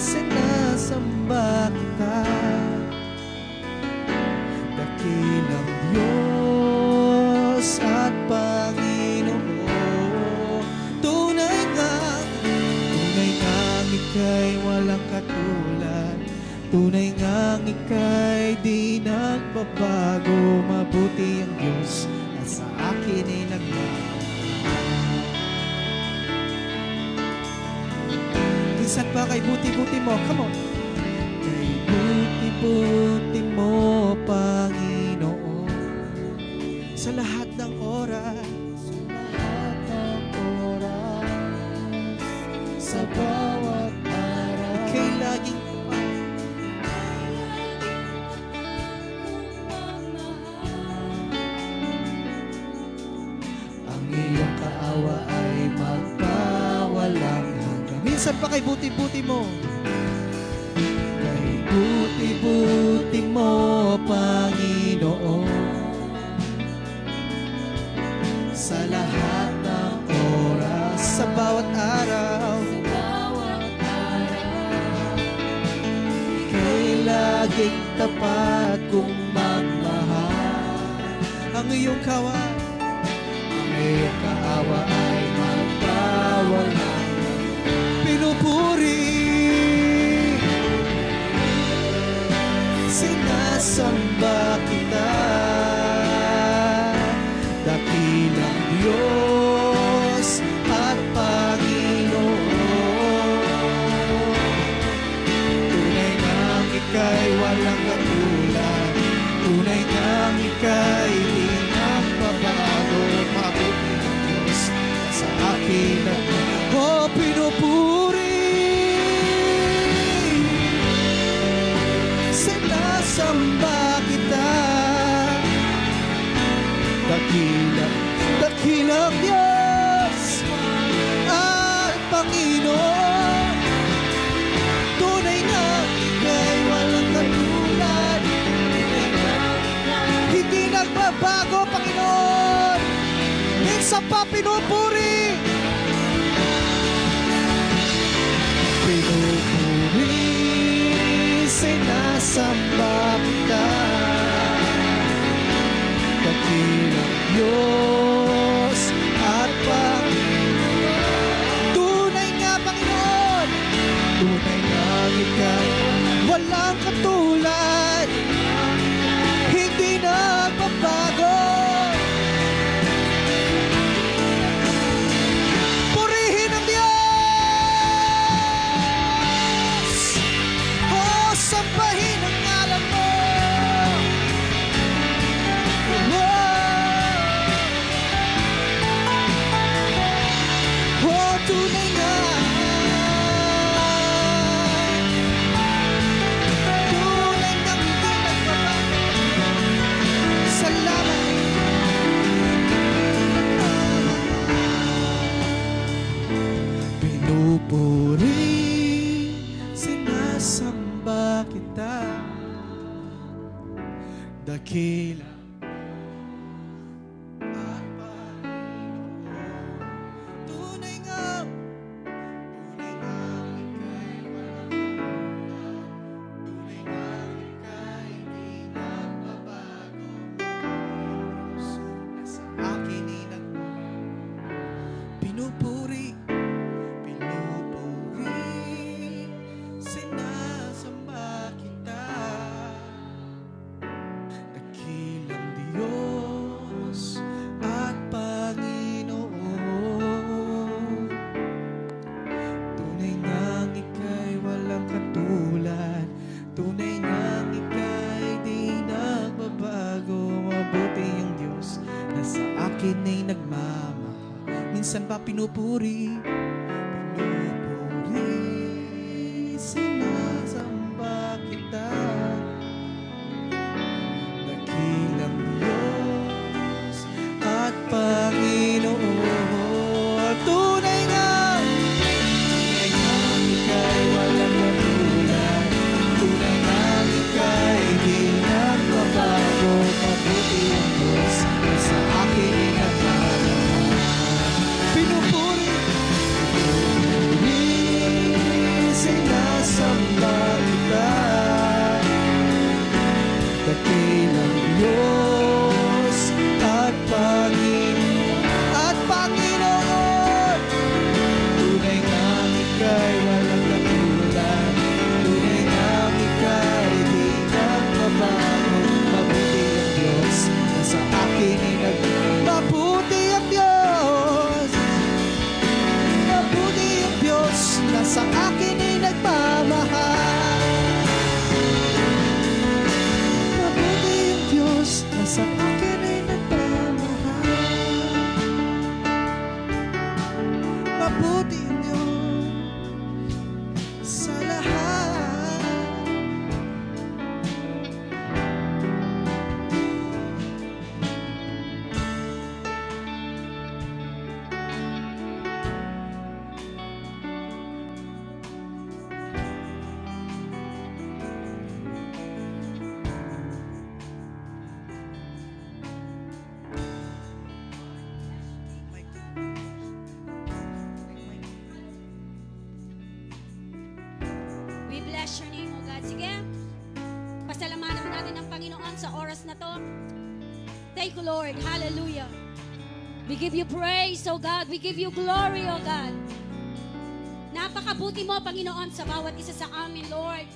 sinasamba kita. Dakilang Diyos at Panginoon, tunay ngang ika'y walang katulad. Tunay ngang ika'y di nagbabago. Mabuti ang Diyos at sa akin ay nagmamahal. Minsan pa kay buti-buti mo, come on. Kay buti-buti mo, Panginoon, sa lahat ng oras, sa bawat araw, kay laging ang iyong kaawa ay magpawalang hanggan. Minsan pa kay buti-buti mo. Kay buti-buti mo, Panginoon, sa lahat ng oras, sa bawat araw, kay laging tapat kong magmahal. Ang iyong kawa, ang iyong kaawa ay magpawalang pinupuri, sinasamba kita. Dakilang Diyos at Panginoon, tunay ngang ika'y walang katulad. Tunay ngang ika'y di nagbabago. Mabuti ang Diyos sa akin at pinupuri, sinasamba kita. Dakilang Diyos at Panginoon, tunay nga ika'y walang katulad. Hindi nagbabago, Panginoon. Minsan pa pinupuri, sinasamba kita. Dakilang Diyos at Panginoon, tunay nga, Panginoon, tunay nga ika'y walang katulad. Hindi nagbabago. Purihin ang Diyos, sambahin ang ngalan mo. Oh, tunay nga, tunay nga hindi nagbabago. Salamat. Pinupuri, sinasamba kita. Dakilang at Panginoon, tunay nga ika'y walang katulad. Tunay nga ika'y di nagbabago. Diyos na sa akin ay pinupuri, sinasamba kita. Dakilang Diyos at Panginoon, tunay ngang ika'y walang katulad. Tunay ngang ika'y di nagbabago. Mabuti ang Diyos na sa akin ay nagmamahal. Minsan pa pinupuri, sinasamba kita. Dakilang Diyos at Panginoon, tunay nga ika'y walang katulad. Tunay nga ika'y di nagbabago. Mabuti ang Diyos na sa akin ay nagmamahal. Pinupuri, bless your name, O God. Sige, pasalamatan natin ang Panginoon sa oras na to. Thank you, Lord. Hallelujah. We give you praise, O God. We give you glory, O God. Napakabuti mo, Panginoon, sa bawat isa sa amin, Lord.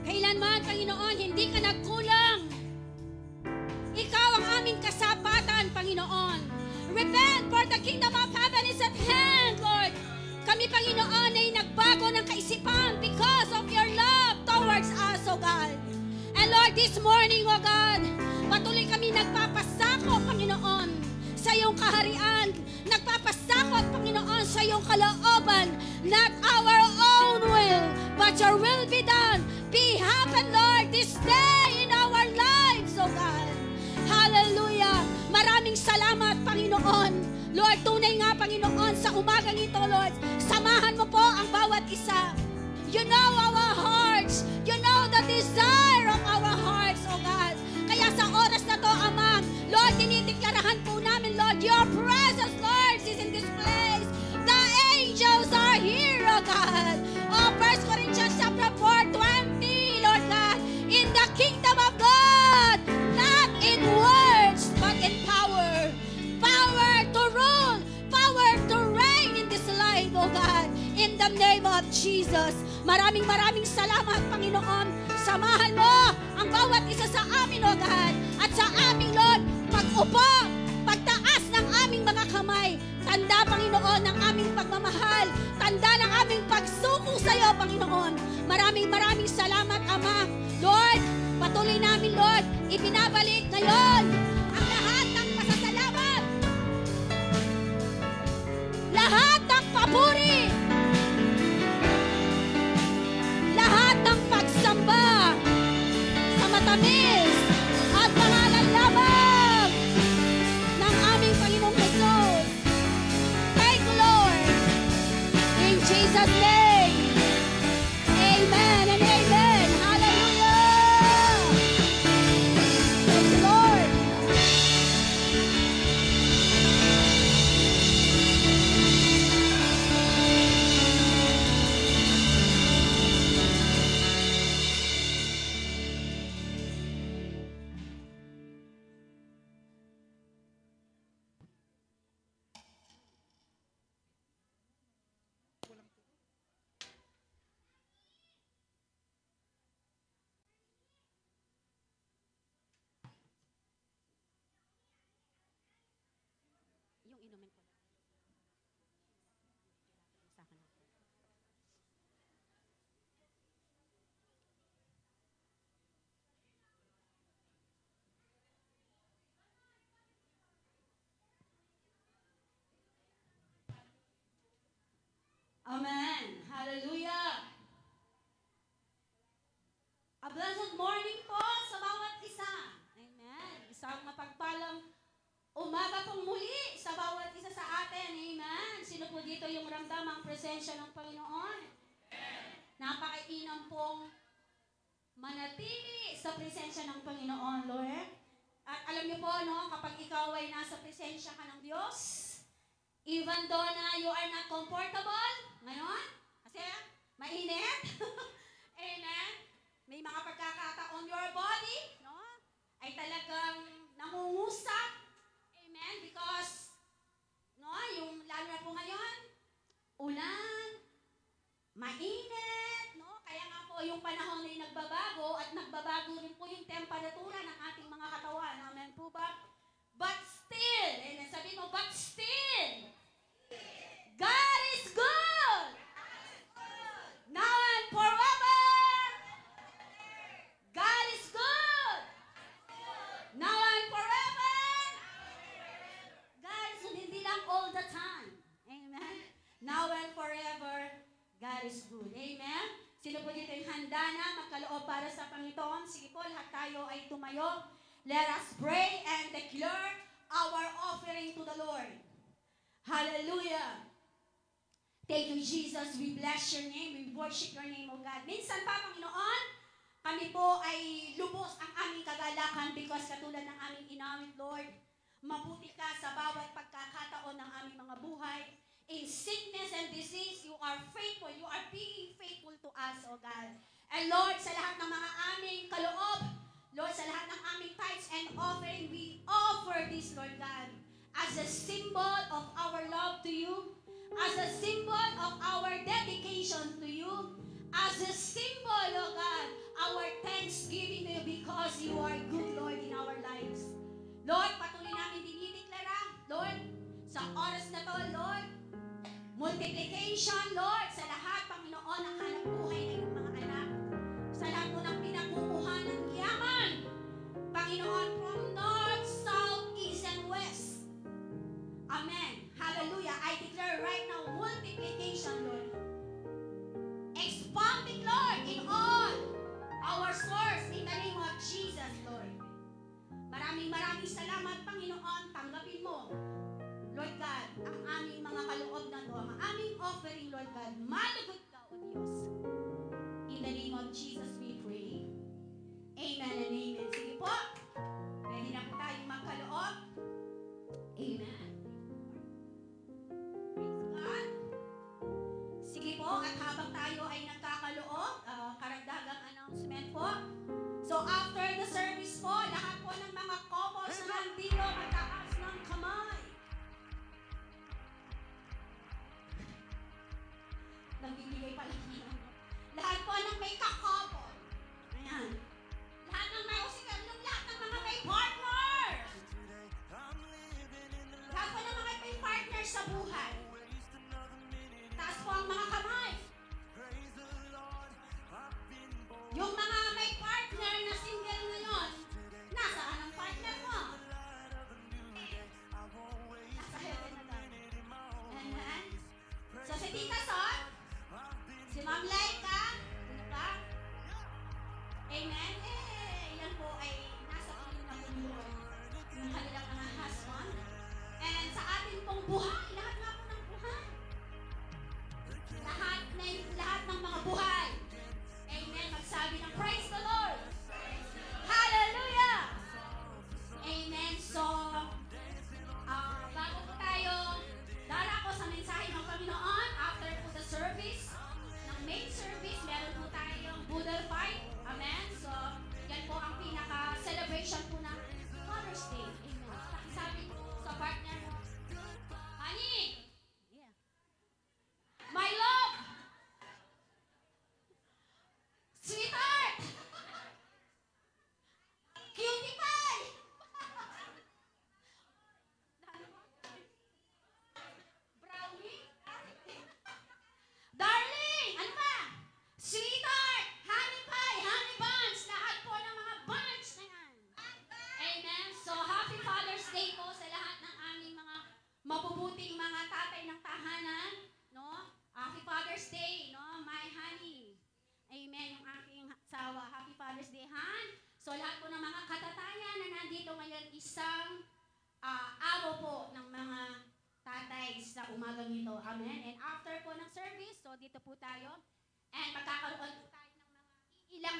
Kailanman, Panginoon, hindi ka nagkulang. Ikaw ang aming kasapatan, Panginoon. Repent, for the kingdom of heaven is at hand, Lord. Kami, Panginoon, ay nagbago ng kaisipan because of your love towards us, O God. And Lord, this morning, O God, patuloy kami nagpapasakop, Panginoon, sa iyong kaharian. Nagpapasakop, Panginoon, sa iyong kalooban. Not our own will, but your will be done. Be happen, Lord, this day in our lives, O God. Hallelujah. Maraming salamat, Panginoon. Lord, tunay nga, Panginoon, sa umagang ito, Lord, samahan mo po ang bawat isa. You know our hearts. You know the desire of our hearts, O God. Kaya sa oras na to, Ama, Lord, tinitikarahan po namin, Lord, your presence, Lord, is in this place. The angels are here, O God. Oh, 1 Corinthians chapter 4:20, Lord God, in the kingdom of God, not in words, but in power. Power to rule, power to reign in this life, O God, in the name of Jesus. Maraming salamat, Panginoon. Samahan mo ang bawat isa sa amin, O God, at sa aming, Lord, pag-upo, pagtaas ng aming mga kamay. Tanda, Panginoon, ng aming pagmamahal. Tanda ng aming pagsuko sa iyo, Panginoon. Maraming salamat, Ama. Lord, patuloy namin, Lord, ibinabalik ngayon ang lahat ng pasasalamat, lahat ng papuri, lahat ng pagsamba sa matamis at pangalan lamang ng aming Panginoong Jesus. Thank you, Lord. In Jesus' name. Amen and amen. Hallelujah. Thank you, Lord. Yung inumin ko. Sa akin. Amen. Hallelujah. A blessed morning po sa bawat isa. Amen. Isang mapagpalang umaga pong muli sa bawat isa sa atin. Amen. Sino po dito yung ramdam ang presensya ng Panginoon? Napakainam pong manatili sa presensya ng Panginoon, Lord. At alam niyo po, no, kapag ikaw ay nasa presensya ka ng Diyos, even though na you are not comfortable, ngayon, kasi mainit, amen, may mga pagkakataon your body, no, ay talagang nangungusap, amen, because, no, yung lalo na po ngayon, ulan, mainit, no, kaya nga po yung panahon ay nagbabago at nagbabago rin po yung temperatura ng ating mga katawan, amen po ba? But still, amen, sabi mo, but still, God is good. Now and forever. God is good. Now and forever. God is good. Hindi lang all the time. Amen. Now and forever, God is good. Amen. Sino po dito yung handa na magkaloob para sa Panginoon? Sige po, lahat tayo ay tumayo. Let us pray and declare our offering to the Lord. Hallelujah. Thank you, Jesus. We bless your name. We worship your name, O God. Minsan pa, Panginoon, kami po ay lubos ang aming kagalakan because katulad ng aming inawit, Lord, mabuti ka sa bawat pagkakataon ng aming mga buhay. In sickness and disease, you are faithful. You are being faithful to us, O God. And Lord, sa lahat ng mga aming kaloob, Lord, sa lahat ng aming tithes and offering, we offer this, Lord God, as a symbol of our love to you, as a symbol of our dedication to you, as a symbol, oh God, our thanksgiving to you because you are good, Lord, in our lives. Lord, patuloy namin dinideklara, Lord, sa oras na to, Lord, multiplication, Lord, sa lahat, Panginoon, ang hanap buhay ng iyong mga anak. Sa lahat po ng pinagmumuhan ng yaman, Panginoon, from north, south, east, and west. Amen. Hallelujah. I declare right now multiplication, Lord. Expanding, Lord, in all our source in the name of Jesus, Lord. Maraming salamat, Panginoon. Tanggapin mo, Lord God, ang aming mga kaloob na to, ang aming offering, Lord God. Malugod ka, O Diyos. In the name of Jesus we pray. Amen and amen. Sige po. Pwede na po tayong magkaloob. Amen. Praise God. Sige po, at habang tayo ay nagkakaloob, karagdagang announcement po. So after the service po, lahat po ng mga couples na nandito, mataas ng kamay. Nagbibigay pala niyo. Lahat po ng may kakouple. Ayan. Lahat ng may usikan, lahat ng mga may partner. Lahat po ng mga may partner sa buhay. Taas po ang mga kamay. Yung mga may partner na single ngayon, nasaan ang partner mo? Nasa heaven na daw. Amen. So si Tita Son, si Ma'am Laika, ano ba? Amen. Ilan po ay nasa piling na mundo yung kanilang mga husband. And sa ating pong buhay, lahat nga po ng buhay. Lahat ng mga buhay. Amen. Magsabi ng praise the Lord. Hallelujah. Amen. So, bago po tayo darako sa mensahe ng Panginoon, after po the service, ng main service, meron po tayong Boodle Fight. Amen. So, yan po ang pinaka-celebration po ng Father's Day. Amen. Pakisabi po sa partner mo, honey, yeah. My love, sweetheart, cutie pie, brownie, darling, ano ba? Sweetheart, honey pie, honey buns, lahat po ng mga buns na yan. Amen. So, happy Father's Day po sa lahat ng aming mga mabubuting mga tatay ng tahanan, no? Happy Father's Day, no? My honey. Amen, yung aking asawa. Happy Father's Day, Han. So, lahat po ng mga katatayan na nandito ngayon, isang araw po ng mga tatay sa umagang ito. Amen. And after po ng service, so dito po tayo. And magkakaroon po tayo ng ilang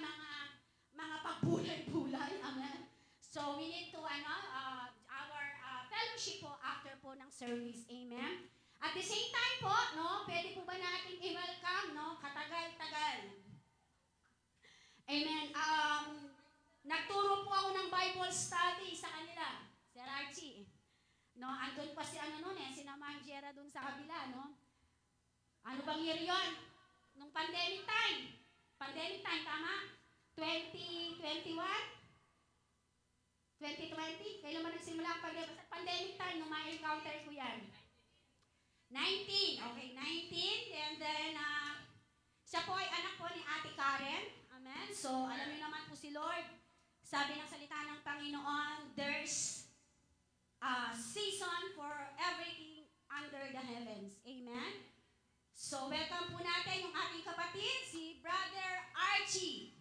mga pagbulay-bulay. Amen. So, we need to, our fellowship po after po ng service. Amen. At the same time po, no, pwede po ba natin i-welcome, no, katagal-tagal. Amen. Nagturo po ako ng Bible study sa kanila, Sir Archie. No, andun pa si si Ma'am Jera dun sa kabila, no? Ano bang year yun? Nung pandemic time. Pandemic time, tama? 2021? 2020? Kailan man nagsimula ang pandemic? Pandemic time, nung ma-encounter ko yan. 19. Okay, 19. And then, siya po ay anak po ni Ate Karen. Amen. So, alam niyo naman po si Lord. Sabi ng salita ng Panginoon, there's a season for everything under the heavens. Amen. So, welcome po natin yung ating kapatid, si Brother Archie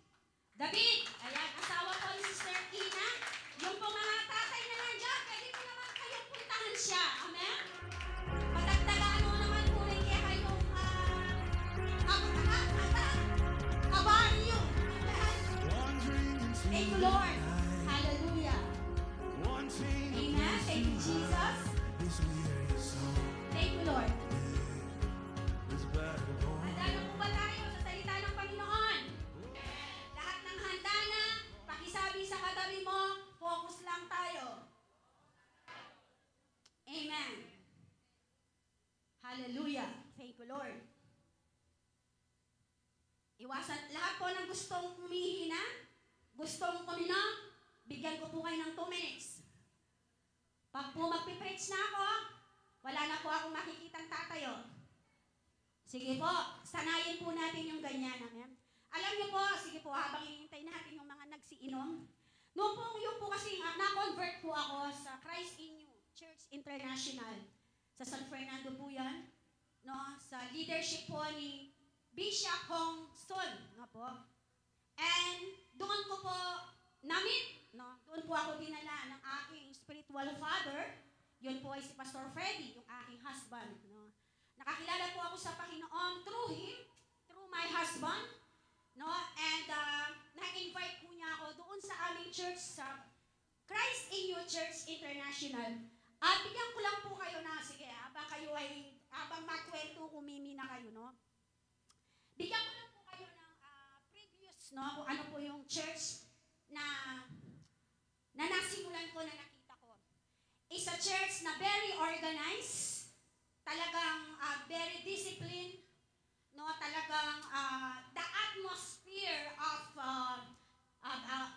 David. Ayan, asawa po ni Sister Ina. Yung po mga tatay na nandiyan, pwede po naman kayong puntahan siya. Amen. Patagtagaan mo naman po rin kaya kayong kabaryo. Thank you, Lord. Hallelujah. Amen. Thank you, Jesus. Thank you, Lord. Handa na po ba tayo sa salita ng Panginoon? Iwasan lahat po ng gustong humihina, gustong uminom, bigyan ko po kayo ng 2 minutes. Pag po magpipreach na ako, wala na po akong makikitang tatayo. Sige po, sanayin po natin yung ganyan. Amen? Alam niyo po, sige po, habang hinihintay natin yung mga nagsiinom, noong po yun po kasi na-convert po ako sa Christ in You Church International. Sa San Fernando po yan. No? Sa leadership po ni Bishop Hong Sol. No po? And doon ko po na-meet. No? Doon po ako dinala ng aking spiritual father. Yun po ay si Pastor Freddy, yung aking husband. No? Nakakilala po ako sa Panginoon through him, through my husband. No? And na-invite po niya ako doon sa aming church, sa Christ in You Church International. At bigyan ko lang po kayo na, sige, habang magkwento, umimi na kayo, no? Bigyan ko lang po kayo ng previous, no? Kung ano po yung church na nasimulan ko, na nakita ko. Is a church na very organized, talagang very disciplined, no, talagang the atmosphere of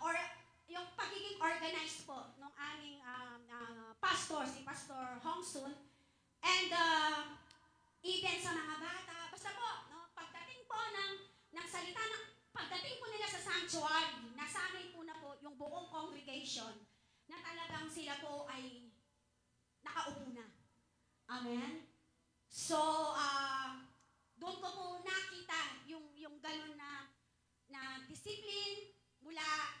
or yung pagiging organized po ng aming pastor, si Pastor Hong Sun, and even sa mga bata, basta po, no, pagdating po ng salita, pagdating po nila sa sanctuary, nasanay po na po yung buong congregation na talagang sila po ay nakaupo na. Amen? So, doon ko po nakita yung ganun na discipline mula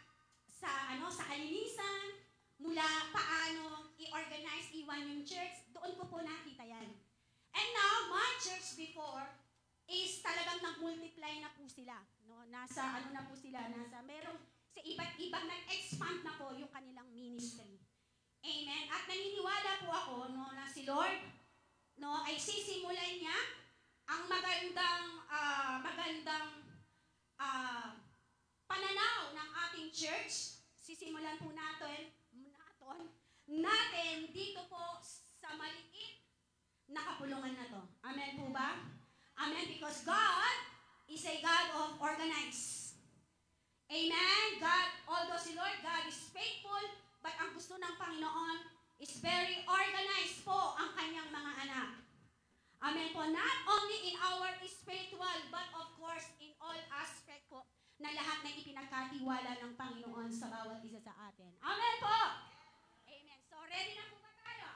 sa kalinisan, mula paano i-organize, iwan yung church, doon ko po nakita yan. And now, my church before is talagang nag-multiply na po sila. No? Nasa na po sila, merong sa iba't ibang nag-expand na po yung kanilang ministry. Amen. At naniniwala po ako, no, na si Lord, no, ay sisimulan niya ang magandang pananaw ng ating church. Sisimulan po natin dito po sa maliit na kapulungan na to. Amen po ba? Amen, because God is a God of organize. Amen? God, although si Lord, God is faithful, but ang gusto ng Panginoon is very organized po ang kanyang mga anak. Amen po. Not only in our spiritual, but of course in all aspect po na lahat na ipinagkatiwala ng Panginoon sa bawat isa sa atin. Amen po! Amen. So, ready na po ba tayo?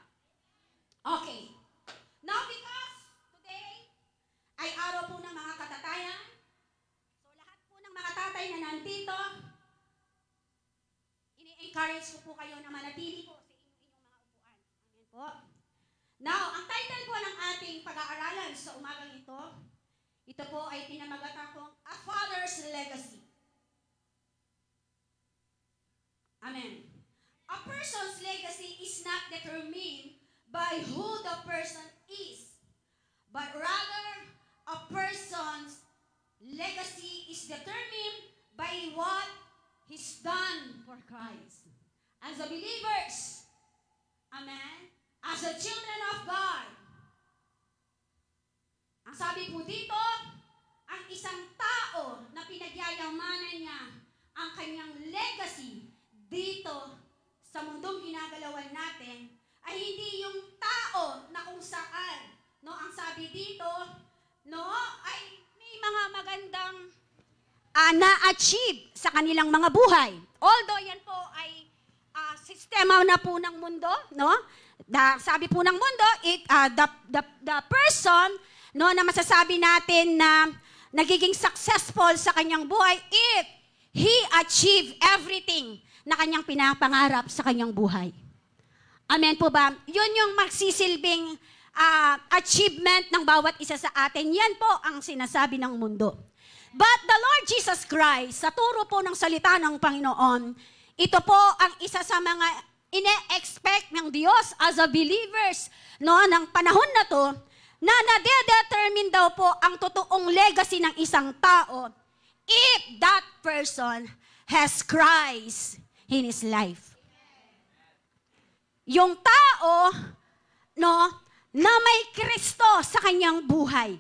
Okay. Now, because today ay araw po ng mga katatayan, so lahat po ng mga tatay na nandito, ini-encourage ko po kayo na manatili po sa inyong mga upuan. Amen po. Now, ang title po ng ating pag-aaralan sa umagang ito po ay pinamagatan kong A Father's Legacy. Amen. A person's legacy is not determined by who the person is, but rather a person's legacy is determined by what he's done for Christ. As a believers, amen, as a children of God, ang sabi po dito, ang isang tao na pinagyayamanan niya ang kanyang legacy dito sa mundong ginagalawan natin ay hindi yung tao na kung saan, no, ang sabi dito, no, ay may mga magandang na-achieve sa kanilang mga buhay. Although yan po ay sistema na po ng mundo, no? Sabi po ng mundo, the person, no, na masasabi natin na nagiging successful sa kanyang buhay if he achieve everything na kanyang pinapangarap sa kanyang buhay. Amen po ba? Yun yung magsisilbing achievement ng bawat isa sa atin. Yan po ang sinasabi ng mundo. But the Lord Jesus Christ, sa turo po ng salita ng Panginoon, ito po ang isa sa mga ine-expect ng Diyos as a believers, no, ng panahon na to, na nade-determine daw po ang totoong legacy ng isang tao if that person has Christ in his life. Yung tao, no, na may Kristo sa kanyang buhay.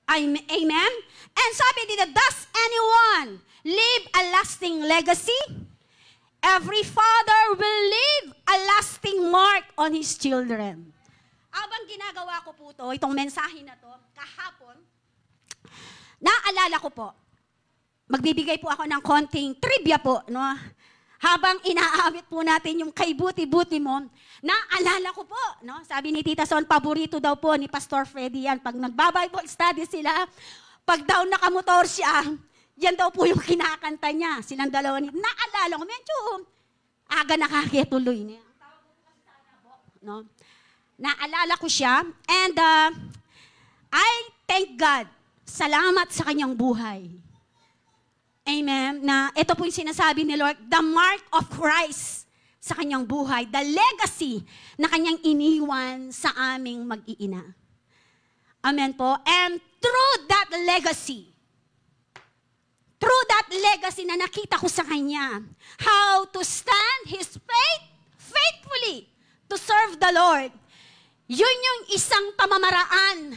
Amen? And sabi dito, does anyone leave a lasting legacy? Every father will leave a lasting mark on his children. Habang ginagawa ko po itong mensahe na to, kahapon, naalala ko po, magbibigay po ako ng konting trivia po, no? Habang inaawit po natin yung kay buti-buti mo, naalala ko po, no? Sabi ni Tita Son, paborito daw po ni Pastor Freddy yan. Pag nagba-Bible study sila, pag daw nakamotor siya, yan daw po yung kinakanta niya. Silang dalawa ni, naalala ko, medyo aga nakakituloy niya. No? Naalala ko siya, and I thank God, salamat sa kanyang buhay. Amen. Na ito po yung sinasabi ni Lord, the mark of Christ sa kanyang buhay, the legacy na kanyang iniwan sa aming mag-iina. Amen po. And through that legacy na nakita ko sa kanya, how to stand His faithfully to serve the Lord. Yun yung isang pamamaraan.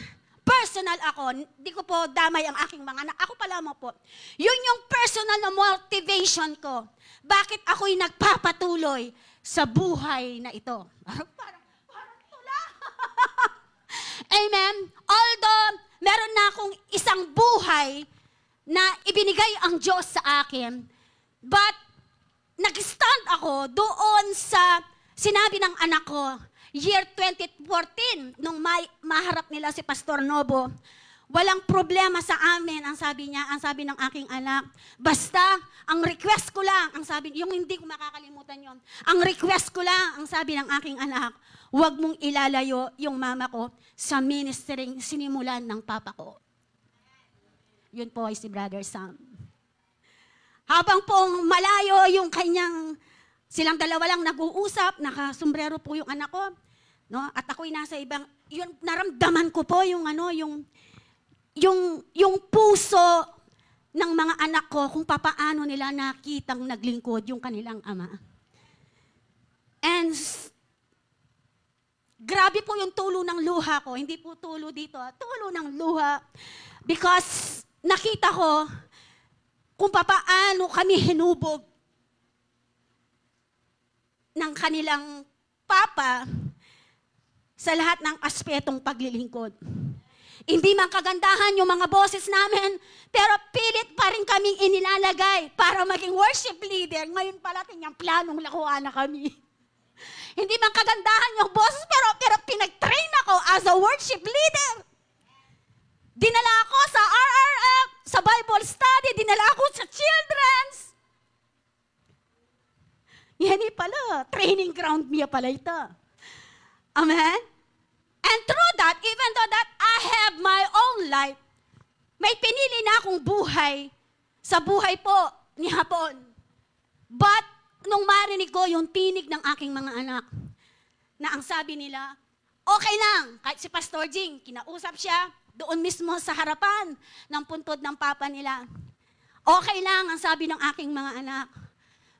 Personal ako, hindi ko po damay ang aking mga anak. Ako pa lamang po. Yun yung personal na motivation ko. Bakit ako'y nagpapatuloy sa buhay na ito? Parang tula. Amen? Although, meron na akong isang buhay na ibinigay ang Diyos sa akin, but nag-stand ako doon sa sinabi ng anak ko, year 2014, nung maharap nila si Pastor Nobo, walang problema sa amin, ang sabi niya, ang sabi ng aking anak. Basta, ang request ko lang, ang sabi, yung hindi ko makakalimutan yon. Ang request ko lang, ang sabi ng aking anak, huwag mong ilalayo yung mama ko sa ministering sinimulan ng papa ko. Yun po ay si Brother Sam. Habang pong malayo yung kanyang, silang dalawa lang nag-uusap, nakasombrero po yung anak ko, no? At ako'y nasa ibang, yun, naramdaman ko po yung yung puso ng mga anak ko kung papaano nila nakitang naglingkod yung kanilang ama. And grabe po yung tulo ng luha ko, hindi po tulo dito, tulo ng luha, because nakita ko kung papaano kami hinubog ng kanilang papa sa lahat ng aspetong paglilingkod. Hindi man kagandahan yung mga boses namin, pero pilit pa rin kaming inilalagay para maging worship leader. Ngayon pala yung planong lakuan na kami. Hindi man kagandahan yung boses, pero pinag-train ako as a worship leader. Dinala ako sa RRF, sa Bible study, dinala ako sa children's. Yan pala, training ground niya pala ito. Amen? And through that, even though that I have my own life, may pinili na akong buhay sa buhay po ni Hapon. But, nung marinig ko yung tinig ng aking mga anak, na ang sabi nila, okay lang, kahit si Pastor Jing, kinausap siya, doon mismo sa harapan ng puntod ng papa nila. Okay lang, ang sabi ng aking mga anak.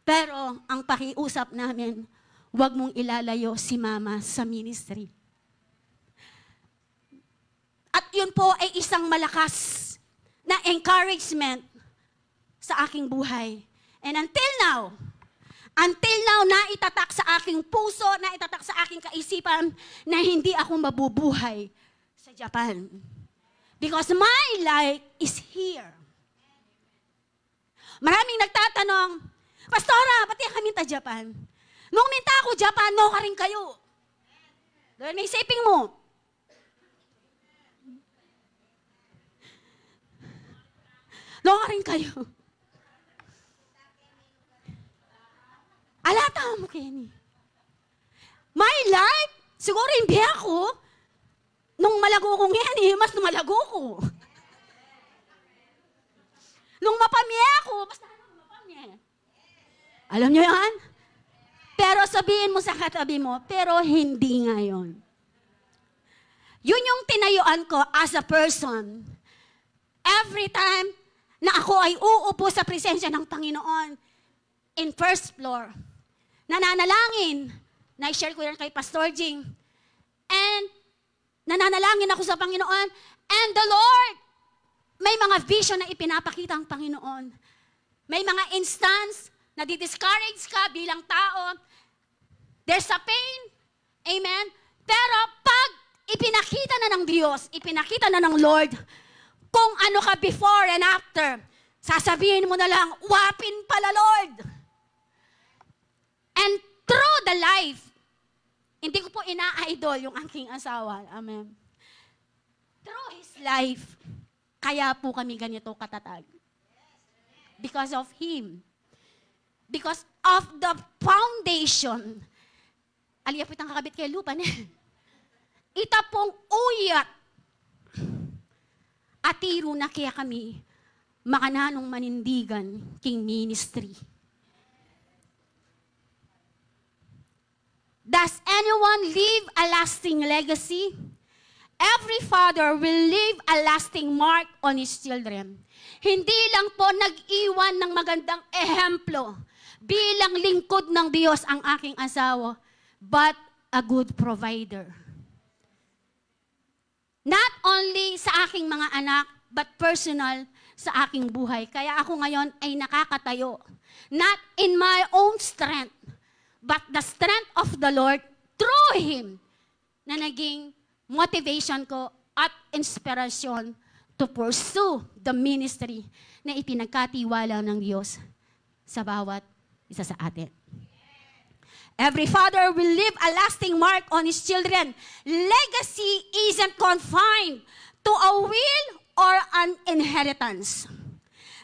Pero, ang pakiusap namin, huwag mong ilalayo si mama sa ministry. At yun po ay isang malakas na encouragement sa aking buhay. And until now, naitatak sa aking puso, naitatak sa aking kaisipan na hindi ako mabubuhay sa Japan. Because my life is here. Maraming nagtatanong, Pastora, pati kami ta Japan. Nung minta ako Japan, no ka rin kayo. Dahil may isipin mo. No ka rin kayo. Alata mo, Kenny. My life, siguro hindi ako. Nung malago kong yan, mas malago ko. Nung mapamye ako, mas mapamye. Alam nyo yan? Pero sabihin mo sa katabi mo, pero hindi ngayon. Yun yung tinayuan ko as a person. Every time na ako ay uupo sa presensya ng Panginoon in first floor, nananalangin, na-share ko yan kay Pastor Jing, and nananalangin ako sa Panginoon, and the Lord may mga vision na ipinapakita ang Panginoon. May mga instance na di-discourage ka bilang tao. There's a pain. Amen? Pero pag ipinakita na ng Diyos, ipinakita na ng Lord, kung ano ka before and after, sasabihin mo na lang, wapin pala, Lord. And through the life, hindi ko po ina-idol yung aking asawa. Amen. Through his life, kaya po kami ganito katatag. Because of him. Because of the foundation. Aliyapit ang kakabit kay lupa na. Ita pong uyat. Atiro na kaya kami makananong manindigan king ministry. Does anyone leave a lasting legacy? Every father will leave a lasting mark on his children. Hindi lang po nag-iwan ng magandang ehemplo bilang lingkod ng Diyos ang aking asawa, but a good provider. Not only sa aking mga anak, but personal sa aking buhay. Kaya ako ngayon ay nakakatayo. Not in my own strength, but the strength of the Lord through Him na naging motivation ko at inspirasyon to pursue the ministry na ipinagkatiwala ng Diyos sa bawat isa sa atin. Every father will leave a lasting mark on his children. Legacy isn't confined to a will or an inheritance.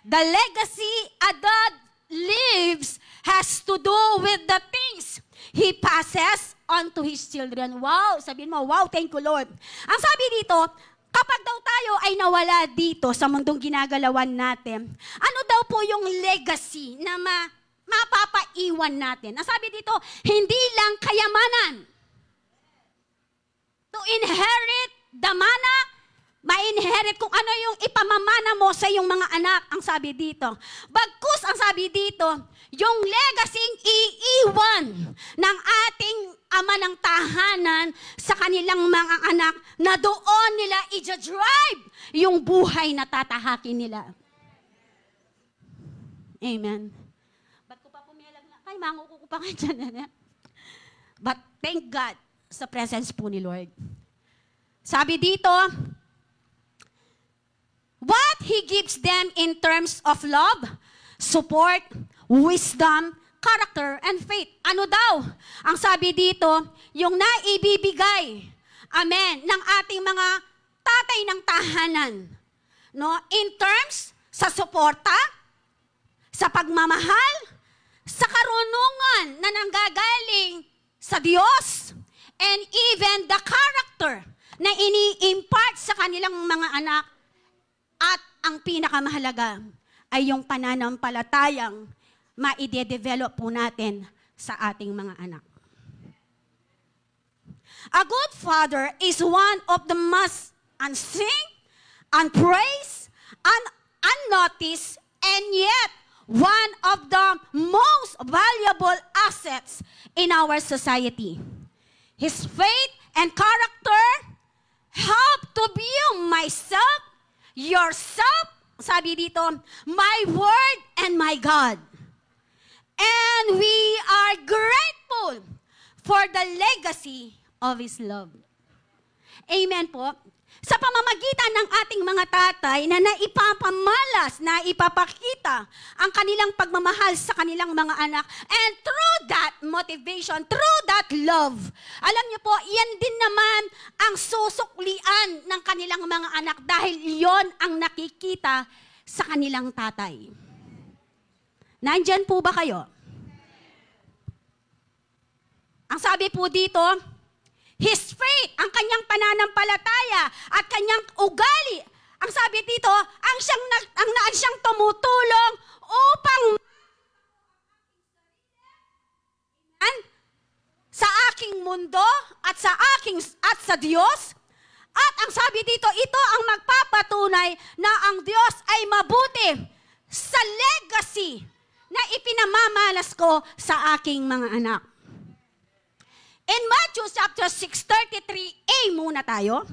The legacy a dad leaves has to do with the things he passes on to his children. Wow! Sabihin mo, wow, thank you, Lord. Ang sabi dito, kapag daw tayo ay nawala dito sa mundong ginagalawan natin, ano daw po yung legacy na mapapaiwan natin? Ang sabi dito, hindi lang kayamanan. To inherit the mana, ma-inherit kung ano yung ipamamana mo sa iyong mga anak, ang sabi dito. Bagkus ang sabi dito, yung legacyng iiwan ng ating ama ng tahanan sa kanilang mga anak na doon nila i-drive yung buhay na tatahakin nila. Amen. Ba't ko pa pumelag na? Ay, manguko ko pa nga dyan. But thank God sa presence po ni Lord. Sabi dito, what He gives them in terms of love, support, wisdom, character, and faith. Ano daw? Ang sabi dito, yung naibibigay, amen, ng ating mga tatay ng tahanan. No? In terms sa suporta, sa pagmamahal, sa karunungan na nanggagaling sa Diyos, and even the character na ini-impart sa kanilang mga anak. At ang pinakamahalaga ay yung pananampalatayang maide-develop po natin sa ating mga anak. A good father is one of the most unseen, unpraised, unnoticed, and yet one of the most valuable assets in our society. His faith and character help to build myself, yourself, sabi dito, my word and my God. And we are grateful for the legacy of His love. Amen po. Sa pamamagitan ng ating mga tatay na naipapamalas, na ipapakita ang kanilang pagmamahal sa kanilang mga anak. And through that motivation, through that love, alam niyo po, yan din naman ang susuklian ng kanilang mga anak dahil iyon ang nakikita sa kanilang tatay. Nandyan po ba kayo? Ang sabi po dito, His faith, ang kanyang pananampalataya at kanyang ugali. Ang sabi dito, ang siyang tumutulong upang sa aking mundo at sa Diyos. At ang sabi dito, ito ang magpapatunay na ang Diyos ay mabuti sa legacy na ipinamamalas ko sa aking mga anak. In Matthew chapter 6:33a muna tayo.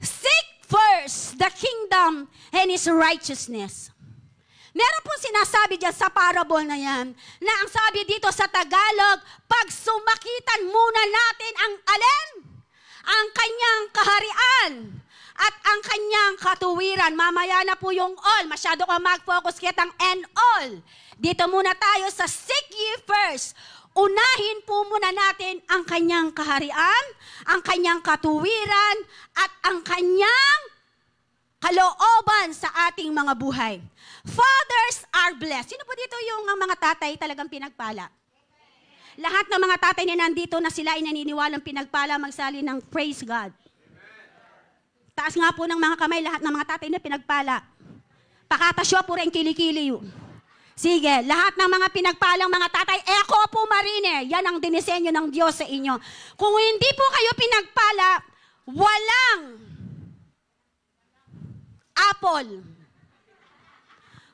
Seek first the kingdom and His righteousness. Meron po sinasabi dyan sa parable na yan, na ang sabi dito sa Tagalog, pag sumakitan muna natin ang alin? Ang kanyang kaharian at ang kanyang katuwiran. Mamaya na po yung all. Masyado ka mag-focus kitang and all. Dito muna tayo sa seek ye first. Unahin po muna natin ang kanyang kaharian, ang kanyang katuwiran, at ang kanyang kalooban sa ating mga buhay. Fathers are blessed. Sino po dito yung mga tatay talagang pinagpala? Lahat ng mga tatay na nandito na sila ay naniniwalang pinagpala, magsali ng praise God. Taas nga po ng mga kamay, lahat ng mga tatay na pinagpala. Pakatasyo po rin kilikili yun. Sige, lahat ng mga pinagpalang mga tatay, eko po marine, yan ang dinisenyo ng Diyos sa inyo. Kung hindi po kayo pinagpala, walang Apple,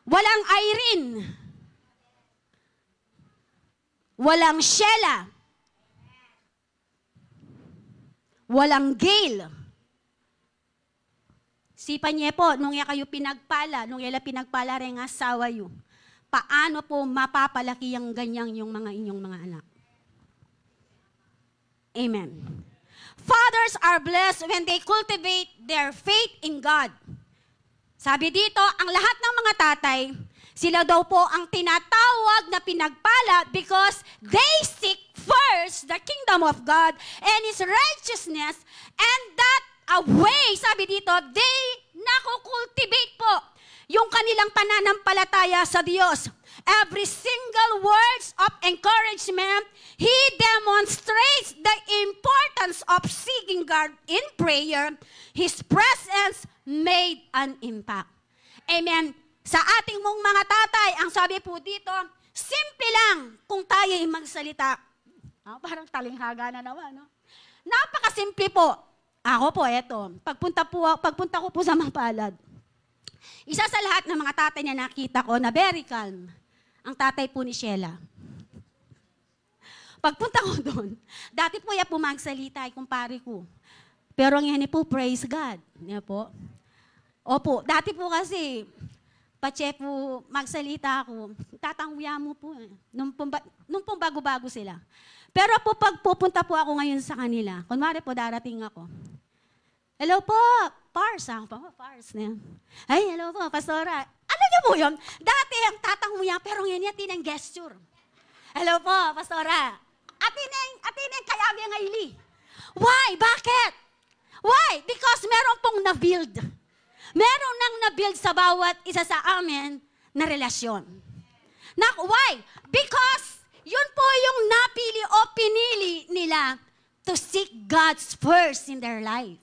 walang Irene, walang Sheila, walang Gail. Sipan niya po, nung kayo pinagpala, nung pinagpala rin nga asawa yun, paano po mapapalaki ang ganyang yung mga inyong mga anak? Amen. Fathers are blessed when they cultivate their faith in God. Sabi dito, ang lahat ng mga tatay, sila daw po ang tinatawag na pinagpala because they seek first the kingdom of God and His righteousness, and that way, sabi dito, they nakukultivate po yung kanilang pananampalataya sa Diyos. Every single words of encouragement, He demonstrates the importance of seeking God in prayer. His presence made an impact. Amen. Sa ating mong mga tatay, ang sabi po dito, simple lang kung tayo ay magsalita. Parang talinghaga na naman, no? Napakasimple po. Ako po, eto. Pagpunta ko po sa Mapalad, isa sa lahat ng mga tatay na nakita ko na very calm, ang tatay po ni Sheila. Pagpunta ko doon, dati po yan po magsalita ay kumpare ko. Pero ngayon po, praise God. Yan po. Opo, dati po kasi, pache po magsalita ako, tatangwiya mo po. Nung pong bago-bago sila. Pero po pag pupunta po ako ngayon sa kanila, kunwari po darating ako, hello po, Pars. Pars. Ay, hello po, Pastora. Ano niyo po yun? Dati ang tatangwiya, pero ngayon yan tinang gesture. Hello po, Pastora. Atinen kay Abi Ngayli. Why? Bakit? Why? Because meron pong na-build. Meron nang na-build sa bawat isa sa amin na relasyon. Why? Because yun po yung napili o pinili nila to seek God's first in their life.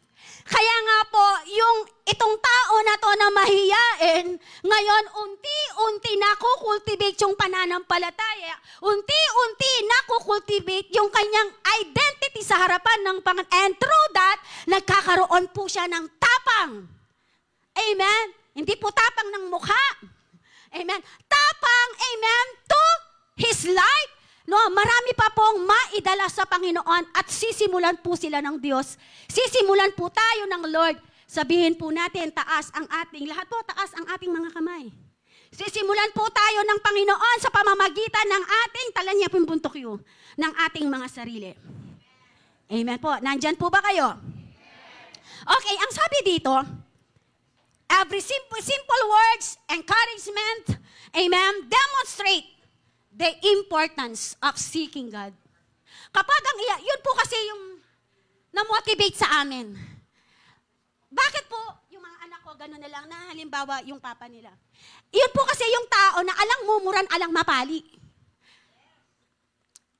Kaya nga po, yung itong tao na to na mahiyain, ngayon unti-unti nakukultivate yung pananampalataya, unti-unti nakukultivate yung kanyang identity sa harapan ng Panginoon. And through that, nagkakaroon po siya ng tapang. Amen? Hindi po tapang ng mukha. Amen? Tapang, amen, to His life. No, marami pa pong maidala sa Panginoon at sisimulan po sila ng Diyos. Sisimulan po tayo ng Lord. Sabihin po natin, taas ang ating, lahat po taas ang ating mga kamay. Sisimulan po tayo ng Panginoon sa pamamagitan ng ating, talan niya po yung buntok yun, ng ating mga sarili. Amen po. Nandyan po ba kayo? Okay, ang sabi dito, every simple words, encouragement, amen, demonstrate the importance of seeking God. Kapag yun po kasi yung na-motivate sa amin. Bakit po yung mga anak ko gano'n na lang na halimbawa yung papa nila? Yun po kasi yung tao na alang mumuran, alang mapali.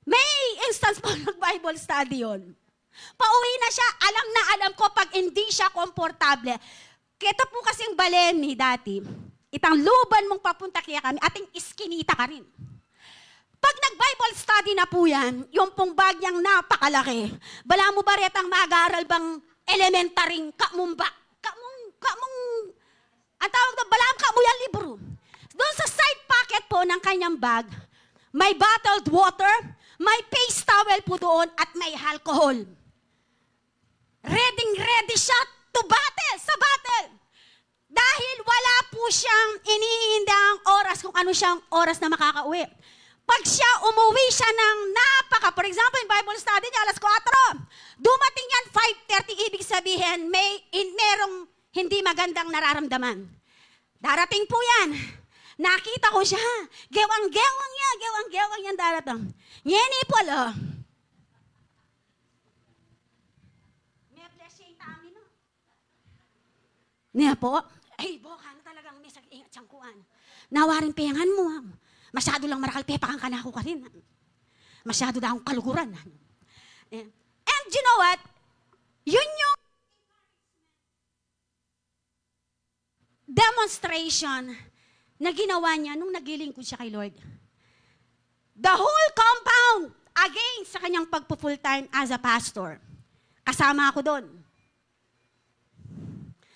May instance po nag-Bible study yun. Pauwi na siya, alam ko pag hindi siya komportable. Kita po kasing baleni dati, itang luban mong papunta kaya kami, ating iskinita ka rin. Pag nag-Bible study na po yan, yung pong bag niyang napakalaki, bala mo ba retang mag-aaral bang elementaryng ang tawag na balam ka mo yan libro. Doon sa side pocket po ng kanyang bag, may bottled water, may face towel po doon at may alcohol. Ready siya to battle sa nagbabattle. Dahil wala po siyang iniindang oras kung ano siyang oras na makakauwi. Pag siya umuwi siya ng for example, in Bible study niya, alas 4. Dumating yan 5:30, ibig sabihin, merong hindi magandang nararamdaman. Darating po yan. Nakita ko siya. Gewang-gewang yan darating. Ngeni po, lo. May blessing tayo, no? Niya po, ay, boka na talagang may ingat siyang kuhan. Nawarin piyangan mo, ha? Masyado lang marakal, pepakan ka na ako ka rin. Masyado na akong kaluguran. And you know what? Yun yung demonstration na ginawa niya nung naglilingkod siya kay Lord. The whole compound against sa kanyang pagpo-full time as a pastor. Kasama ako doon.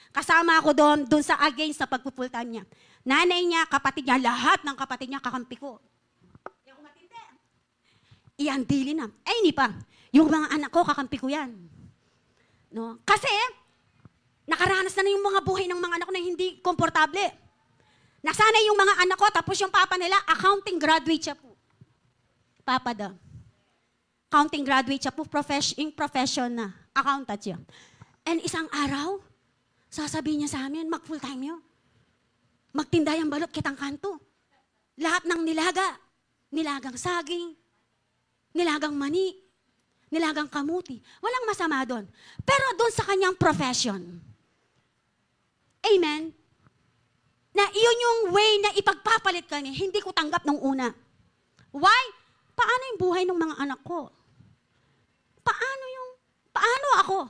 Kasama ako doon sa against sa pagpo-full time niya. Nanay niya, kapatid niya, lahat ng kapatid niya kakampi ko. Hindi ako matindi. Iyan, dili na. Ay, hindi pa. Yung mga anak ko, kakampi ko yan. No? Kasi, nakaranas na yung mga buhay ng mga anak ko na hindi komportable. Nasanay yung mga anak ko, tapos yung papa nila, accounting graduate siya po. Papa daw. Accounting graduate siya po, profession na. Accountant siya. And isang araw, sasabihin niya sa amin, mag-full time yun. Magtinda yung balot, kitang kanto. Lahat ng nilaga. Nilagang saging, nilagang mani, nilagang kamuti. Walang masama doon. Pero doon sa kanyang profession. Amen? Na iyon yung way na ipagpapalit ka niya. Hindi ko tanggap nung una. Why? Paano yung buhay ng mga anak ko? Paano ako?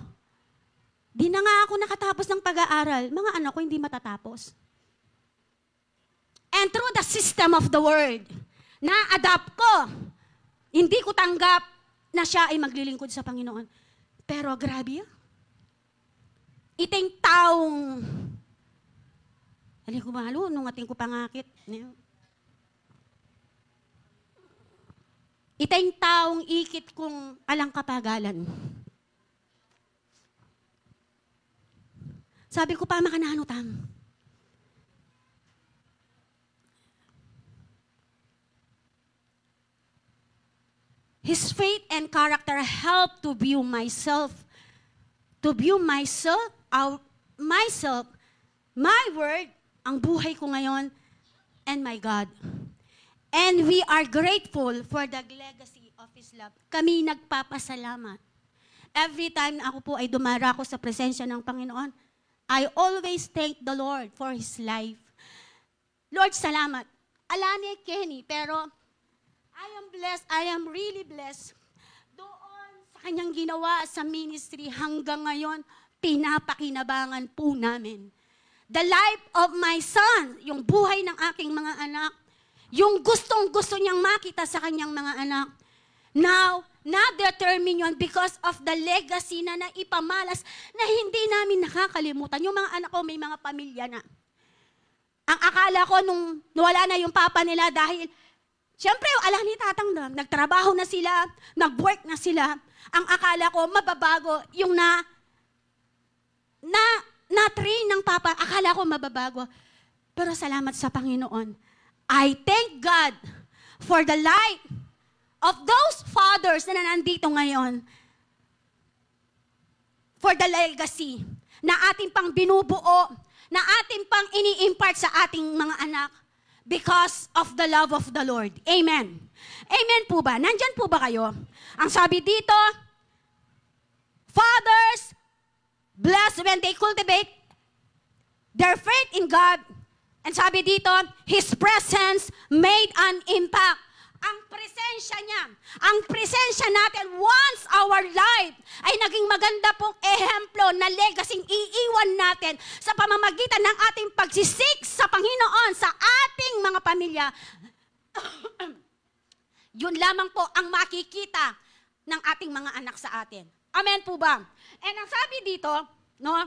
Di na nga ako nakatapos ng pag-aaral. Mga anak ko hindi matatapos. And through the system of the word, na-adapt ko. Hindi ko tanggap na siya ay maglilingkod sa Panginoon. Pero grabe yun. Iting taong, ko mahalo, nung ating ko pangakit. Iting taong ikit kong alang kapagalan. Sabi ko pa, makananutang. His faith and character helped to view myself, my word, ang buhay ko ngayon, and my God. And we are grateful for the legacy of His love. Kami nagpapasalamat. Every time na ako po ay dumarako sa presensya ng Panginoon, I always thank the Lord for His life. Lord, salamat. Alani Kenny, pero I am blessed, I am really blessed. Doon sa kanyang ginawa sa ministry hanggang ngayon, pinapakinabangan po namin. The life of my son, yung buhay ng aking mga anak, yung gustong-gusto niyang makita sa kanyang mga anak. Now, na-determine yun because of the legacy na naipamalas na hindi namin nakakalimutan. Yung mga anak ko may mga pamilya na. Ang akala ko nung wala na yung papa nila dahil siyempre, alam ni tatang na, nagtrabaho na sila, nag-work na sila. Ang akala ko, mababago yung na-train ng papa. Akala ko mababago. Pero salamat sa Panginoon. I thank God for the life of those fathers na nandito ngayon. For the legacy na ating pang binubuo, na ating pang ini-impart sa ating mga anak. Because of the love of the Lord. Amen. Amen po ba? Nandyan po ba kayo? Ang sabi dito, fathers, blessed when they cultivate their faith in God. And sabi dito, His presence made an impact. Ang presensya niya, ang presensya natin once our life ay naging maganda pong ehemplo na legacy iiwan natin sa pamamagitan ng ating pagsisik sa Panginoon sa ating mga pamilya. Yun lamang po ang makikita ng ating mga anak sa atin. Amen po ba? And ang sabi dito, no?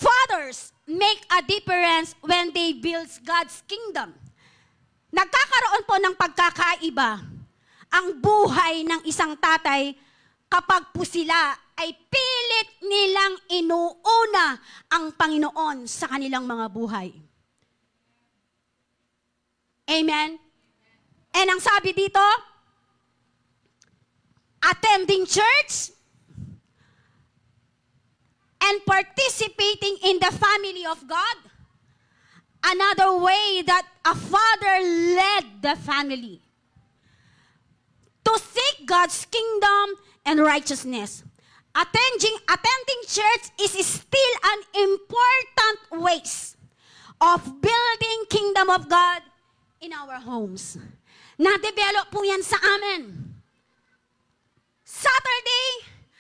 Fathers make a difference when they build God's kingdom. Nagkakaroon po ng pagkakaiba ang buhay ng isang tatay kapag po sila ay pilit nilang inuuna ang Panginoon sa kanilang mga buhay. Amen? And ang sabi dito, attending church and participating in the family of God, another way that a father led the family to seek God's kingdom and righteousness. Attending church is still an important ways of building kingdom of God in our homes. Na-develop po yan sa amin. Saturday,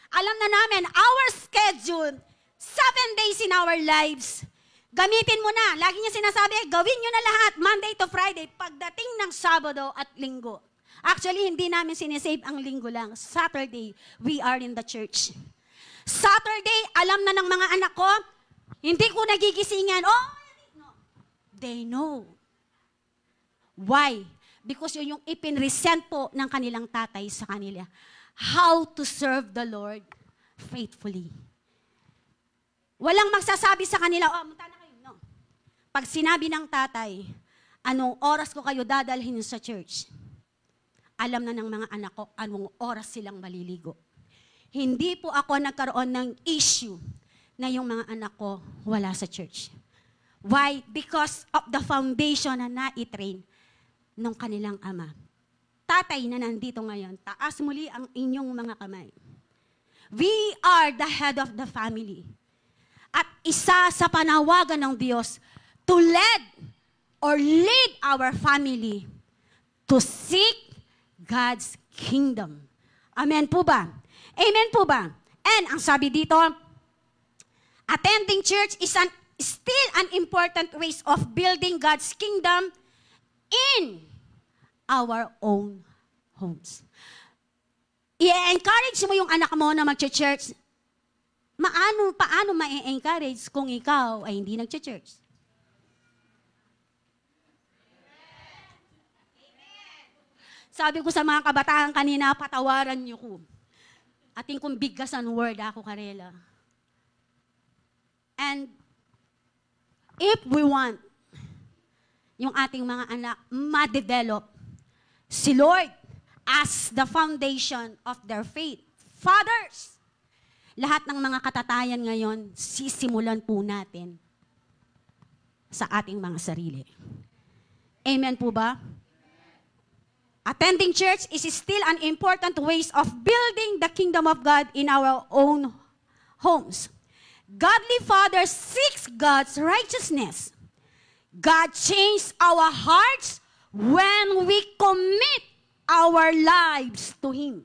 alam na namin, our schedule, 7 days in our lives. Gamitin mo na. Lagi niya sinasabi, gawin nyo na lahat, Monday to Friday, pagdating ng Sabado at Linggo. Actually, hindi namin sinisave ang Linggo lang. Saturday, we are in the church. Saturday, alam na ng mga anak ko, hindi ko nagigisingan. Oh, no. They know. Why? Because yun yung ipinresent po ng kanilang tatay sa kanila. How to serve the Lord faithfully. Walang magsasabi sa kanila, oh, munta na kayo. No. Pag sinabi ng tatay, anong oras ko kayo dadalhin sa church? Alam na ng mga anak ko anong oras silang maliligo. Hindi po ako nagkaroon ng issue na yung mga anak ko wala sa church. Why? Because of the foundation na na-train ng kanilang ama. Tatay na nandito ngayon, taas muli ang inyong mga kamay. We are the head of the family. At isa sa panawagan ng Diyos to lead our family to seek God's kingdom. Amen po ba? Amen po ba? And ang sabi dito, attending church is still an important ways of building God's kingdom in our own homes. I-encourage mo yung anak mo na mag-church. Paano ma-encourage kung ikaw ay hindi nag-church? Sabi ko sa mga kabataan kanina, patawaran niyo ko. Ating kong bigkasan word ako, Karela. And if we want yung ating mga anak ma-develop si Lord as the foundation of their faith. Fathers, lahat ng mga katatayan ngayon, sisimulan po natin sa ating mga sarili. Amen po ba? Attending church is still an important ways of building the kingdom of God in our own homes. Godly fathers seeks God's righteousness. God changes our hearts when we commit our lives to Him.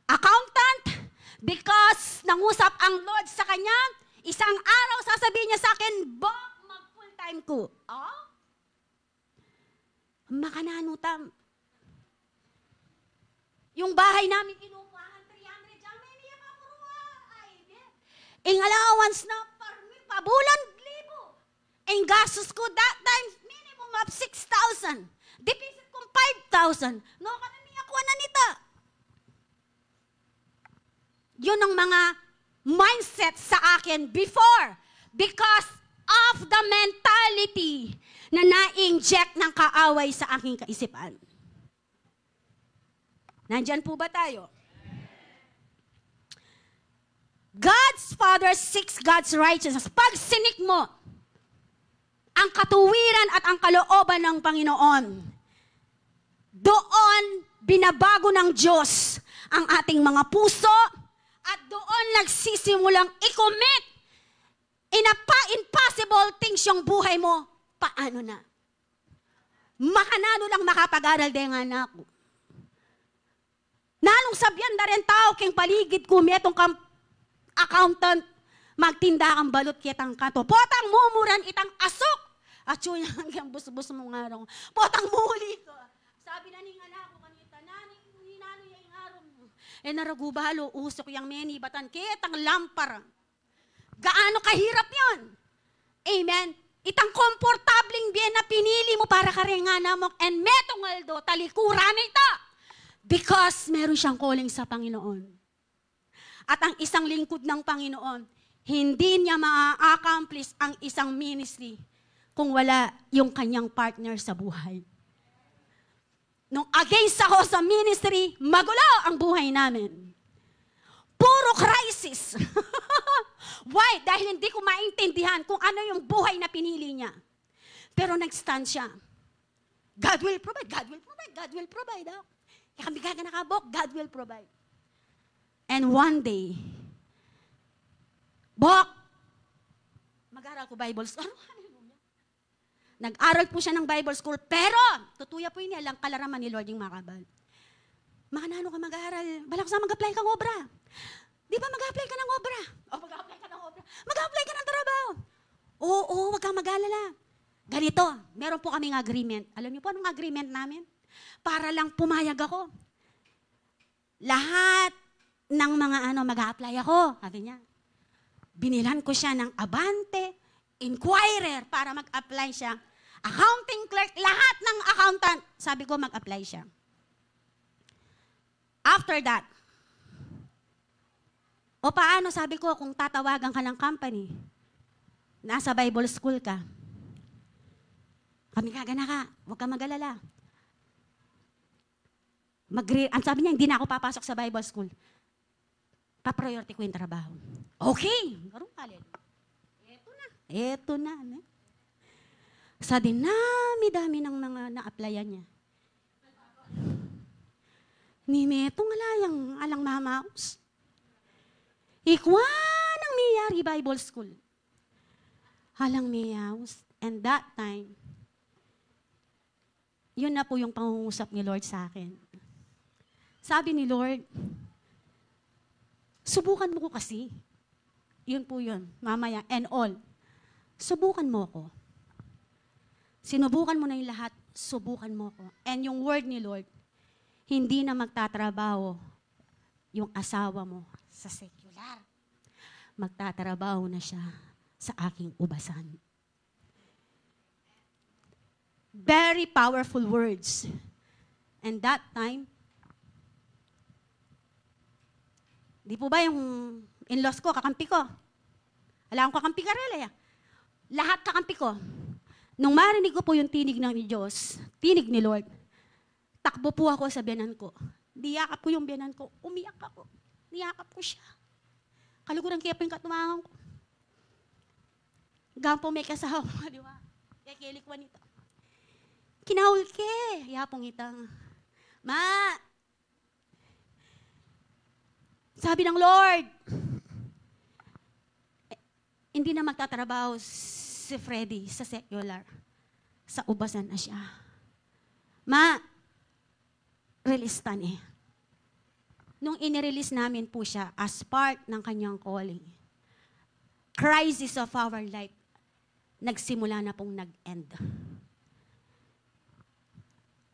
Accountant, because nangusap ang Lord sa kanya, isang araw sasabihin niya sa akin, Bob, mag-full time ko. Oh? Makananutam. Yung bahay namin kinukuhaan 300 ang meniya papuruha. Ang allowance na pabulan, libo. Ang gastos ko that time, minimum of 6,000. Deficit kong 5,000. No, kananiya ko na nita. Yun ang mga mindset sa akin before. Because of the mentality na na-inject ng kaaway sa aking kaisipan. Nandyan po ba tayo? God's Father seeks God's righteousness. Pag sinik mo ang katuwiran at ang kalooban ng Panginoon, doon binabago ng Diyos ang ating mga puso at doon nagsisimulang i-commit in a impossible things yung buhay mo. Paano na? Makanano lang makapag-aral din nga na ako. Nanong sabyan na rin tao king paligid ko, metong kang accountant, magtinda kang balot kitang kato. Potang mumuran itang asok. At yun yung bus-bus mong araw. Potang muli ko. Sabi na ning anak ko kanita, hinano yung araw mo. Naragubalo, usok yung meni, batan, kitang lampar. Gaano kahirap yun? Amen? Itang komportabling bien na pinili mo para karingana mo and metong aldo, talikuran ito. Because meron siyang calling sa Panginoon. At ang isang lingkod ng Panginoon, hindi niya ma-accomplish ang isang ministry kung wala yung kanyang partner sa buhay. Nung against ako sa ministry, magulo ang buhay namin. Puro crisis. Why? Dahil hindi ko maintindihan kung ano yung buhay na pinili niya. Pero nag-stand siya. God will provide, God will provide, God will provide. Kaya kami gaganakabok, God will provide. And one day, Bok, mag-aral ko Bible school. Hallelujah. Nag-aral po siya ng Bible school, pero tutuya po niya lang kalaraman ni Lord yung makabal. Makanano ka mag-aral? Balak sa mag-apply kang obra. Di ba mag-apply ka ng obra? O mag-apply ka ng obra. Mag-apply ka ng trabaho. Oo, wag kang mag-alala. Ganito, meron po kaming agreement. Alam niyo po anong agreement namin? Para lang pumayag ako. Lahat ng mga mag-a-apply ako, sabi niya. Binilan ko siya ng Abante, Inquirer, para mag-apply siya. Accounting clerk, lahat ng accountant, sabi ko mag-apply siya. After that, o paano, sabi ko, kung tatawagan ka ng company, nasa Bible school ka, kami kagana ka, huwag ka mag-alala. Ang sabi niya, hindi na ako papasok sa Bible school. Pa-priority ko yung trabaho. Okay. Eto na. Sa dinami-dami ng mga na-applyan niya. Ni metong alayang alang mamaus. Ikwan ang miyari Bible school. Alang miyaus. And that time, yun na po yung pangungusap ni Lord sa akin. Sabi ni Lord, subukan mo ko kasi. Yun po yun, mamaya, and all. Subukan mo ko. Sinubukan mo na yung lahat, subukan mo ko. And yung word ni Lord, hindi na magtatrabaho yung asawa mo sa secular. Magtatrabaho na siya sa aking ubasan. Very powerful words. And that time, di po ba yung in-laws ko, kakampi ko? Alam ko kakampi ka rin, lahat kakampi ko. Nung marinig ko po yung tinig ng Diyos, tinig ni Lord, takbo po ako sa biyanan ko. Niyakap ko yung biyanan ko, umiyak ako. Niyakap ko siya. Kaluguran kaya po yung katumangan ko. Hanggang po may kasawa, di ba? Kaya kilikwan ito. Kinahul ke, yapong itang, Ma, sabi ng Lord, hindi na magtatrabaho si Freddy sa secular. Sa ubasan na siya. Ma, release tan eh. Nung inirelease namin po siya as part ng kanyang calling, crisis of our life, nagsimula na pong nag-end.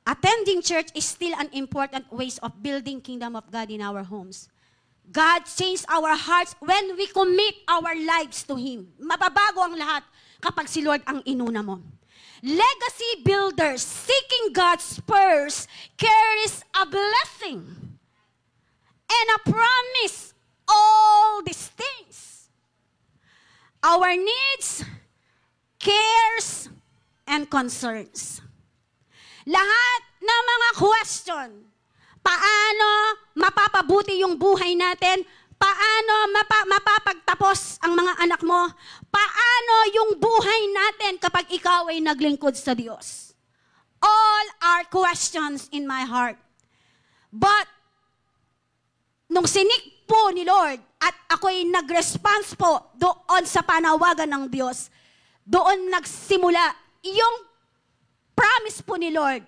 Attending church is still an important ways of building kingdom of God in our homes. God changed our hearts when we commit our lives to Him. Mababago ang lahat kapag si Lord ang inuna mo. Legacy builders seeking God's first carries a blessing and a promise. All these things. Our needs, cares, and concerns. Lahat ng mga question, paano mapapabuti yung buhay natin? Paano mapapagtapos ang mga anak mo? Paano yung buhay natin kapag ikaw ay naglingkod sa Diyos? All are questions in my heart. But, nung sinik po ni Lord at ako'y nag-response po doon sa panawagan ng Diyos, doon nagsimula yung promise po ni Lord,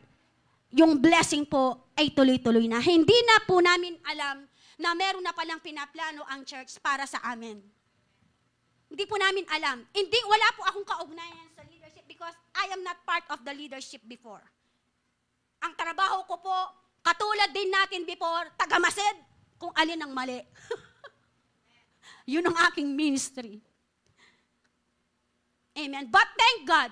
yung blessing po ay tuloy-tuloy na. Hindi na po namin alam na meron na palang pinaplano ang church para sa amin. Hindi po namin alam. Wala po akong kaugnayan sa leadership because I am not part of the leadership before. Ang trabaho ko po, katulad din natin before, tagamasid kung alin ang mali. Yun ang aking ministry. Amen. But thank God,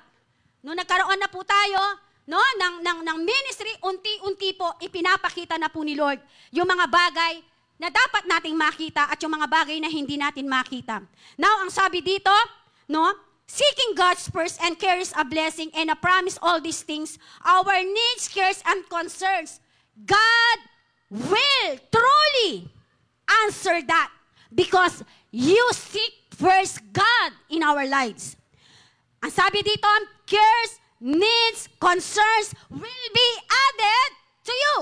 nung nagkaroon na po tayo no, ng ministry, unti-unti po ipinapakita na po ni Lord yung mga bagay na dapat nating makita at yung mga bagay na hindi natin makita. Now, ang sabi dito, no, seeking God's first and carries a blessing and a promise all these things, our needs, cares, and concerns, God will truly answer that because you seek first God in our lives. Ang sabi dito, cares, needs, concerns will be added to you.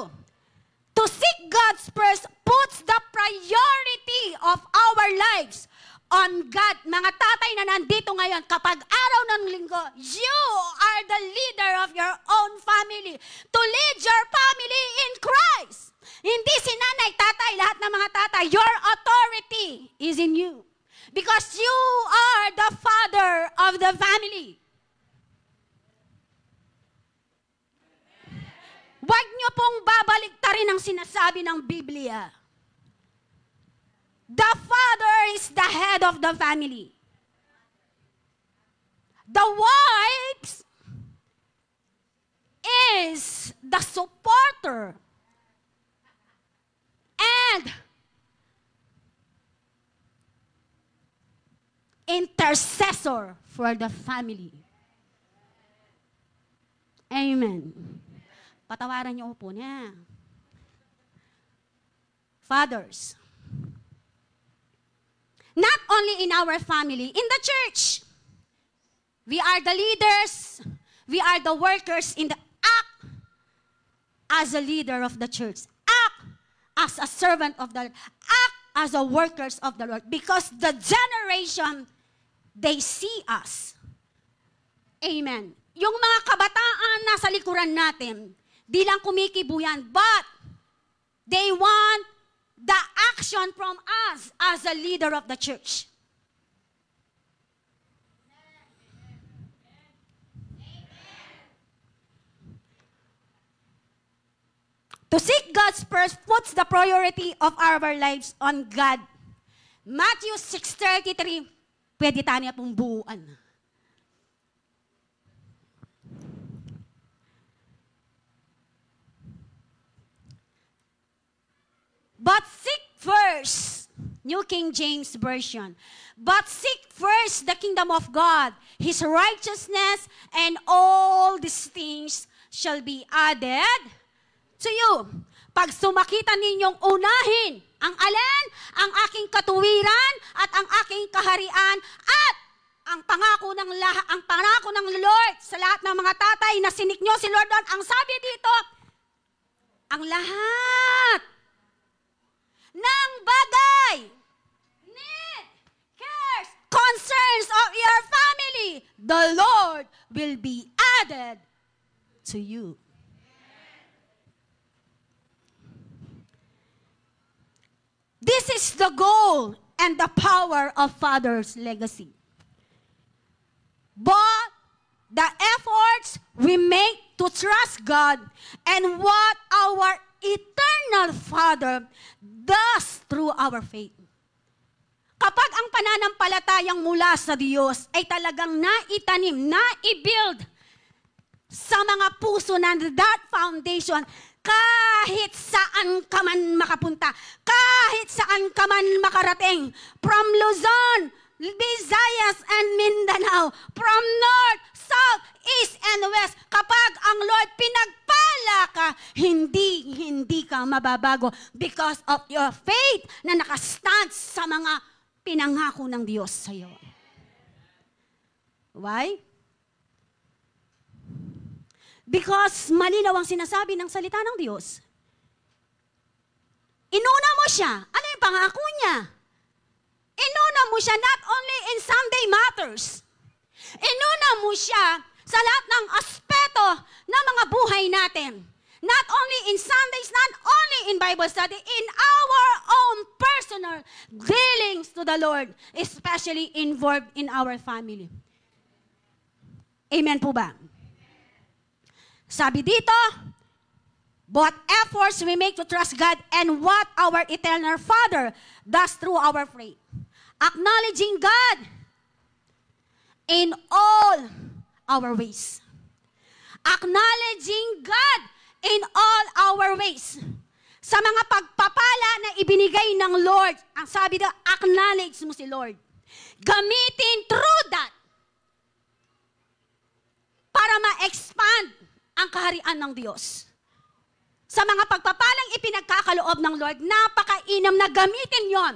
To seek God's first puts the priority of our lives on God. Mga tatay na nandito ngayon, kapag araw ng linggo, you are the leader of your own family to lead your family in Christ. Hindi si nanay, tatay, lahat ng mga tatay, your authority is in you. Because you are the father of the family. Huwag niyo pong babaliktarin ang sinasabi ng Biblia. The father is the head of the family. The wife is the supporter and intercessor for the family. Amen. Patawaran niyo po niya. Fathers, not only in our family, in the church, we are the leaders, we are the workers in the act as a leader of the church, act as a servant of the Lord, act as a workers of the Lord, because the generation, they see us. Amen. Yung mga kabataan nasa likuran natin, di lang kumikibuyan, but they want the action from us as a leader of the church. To seek God's first puts the priority of our lives on God. Matthew 6:33, pwede tayo pong buuan. But seek first, New King James Version, but seek first the kingdom of God, His righteousness, and all these things shall be added to you. Pag sumakita ninyong unahin ang alin, ang aking katuwiran at ang aking kaharian at ang pangako ng Lord sa lahat ng mga tatay na sinik nyo si Lord doon, ang sabi dito, ang lahat ng bagay, need, cares, concerns of your family, the Lord will be added to you. This is the goal and the power of Father's legacy. But the efforts we make to trust God and what our eternal Father does through our faith. Kapag ang pananampalatayang mula sa Diyos ay talagang naitanim, na-build sa mga puso na that foundation, kahit saan ka man makapunta, kahit saan ka man makarating, from Luzon, Visayas, and Mindanao, from North, South, East, and West, kapag ang Lord pinagpala ka, hindi ka mababago because of your faith na nakastand sa mga pinangako ng Diyos sa iyo. Why? Because malinaw ang sinasabi ng salita ng Diyos. Inuna mo siya. Ano yung pangako niya? Inuna mo siya not only in Sunday matters. Inuna mo siya sa lahat ng aspeto ng mga buhay natin. Not only in Sundays, not only in Bible study, in our own personal dealings to the Lord, especially involved in our family. Amen po ba? Sabi dito, what efforts we make to trust God and what our eternal Father does through our faith. Acknowledging God in all our ways. Acknowledging God in all our ways. Sa mga pagpapala na ibinigay ng Lord, ang sabi daw, acknowledge mo si Lord. Gamitin through that para ma-expand ang kaharian ng Diyos. Sa mga pagpapalang ipinagkakaloob ng Lord, napakainam na gamitin yon.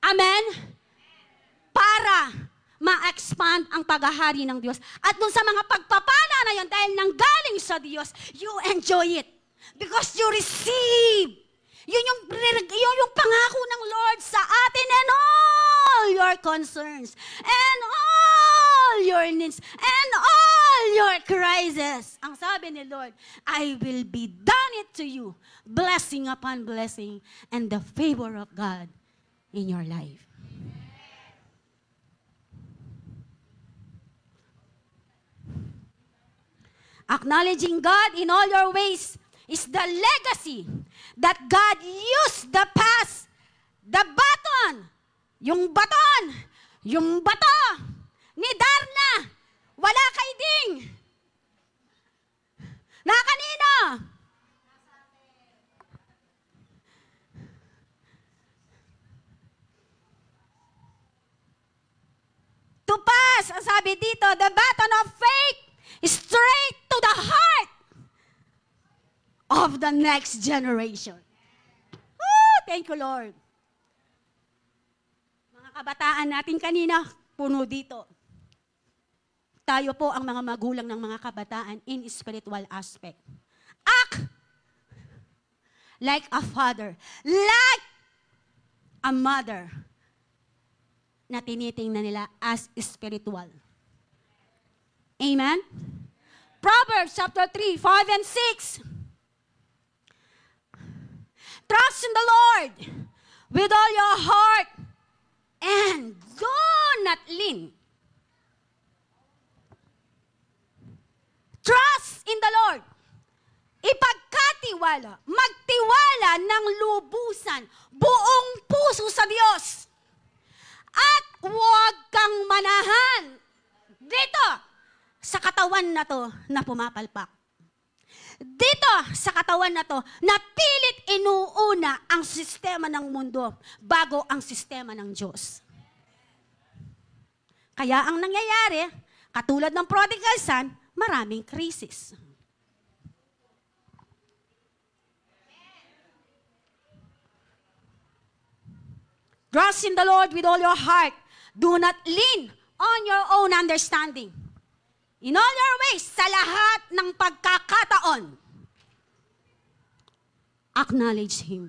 Amen? Para ma-expand ang paghahari ng Diyos. At dun sa mga pagpapala na yon, dahil nanggaling sa Diyos, you enjoy it. Because you receive. Yun yung pangako ng Lord sa atin and all your concerns, and all your needs, and all your crises. Ang sabi ni Lord, I will be done it to you, blessing upon blessing, and the favor of God in your life. Acknowledging God in all your ways is the legacy that God used the past, the baton, yung bato ni Darna, wala kay Ding. Na kanino? To pass, ang sabi dito, the baton of faith straight to the heart of the next generation. Woo! Thank you, Lord. Mga kabataan natin kanina, puno dito. Tayo po ang mga magulang ng mga kabataan in spiritual aspect. Act like a father, like a mother na tinitingnan nila as spiritual. Amen? Proverbs chapter 3, 5 and 6. Trust in the Lord with all your heart and do not lean. Trust in the Lord. Ipagkatiwala, magtiwala ng lubusan, buong puso sa Diyos. At huwag kang manahan dito sa katawan na to na pumapalpak. Dito sa katawan na to, na pilit inuuna ang sistema ng mundo bago ang sistema ng Diyos. Kaya ang nangyayari, katulad ng prodigal son, maraming krisis. Trust in the Lord with all your heart. Do not lean on your own understanding. In all your ways, sa lahat ng pagkakataon, acknowledge Him.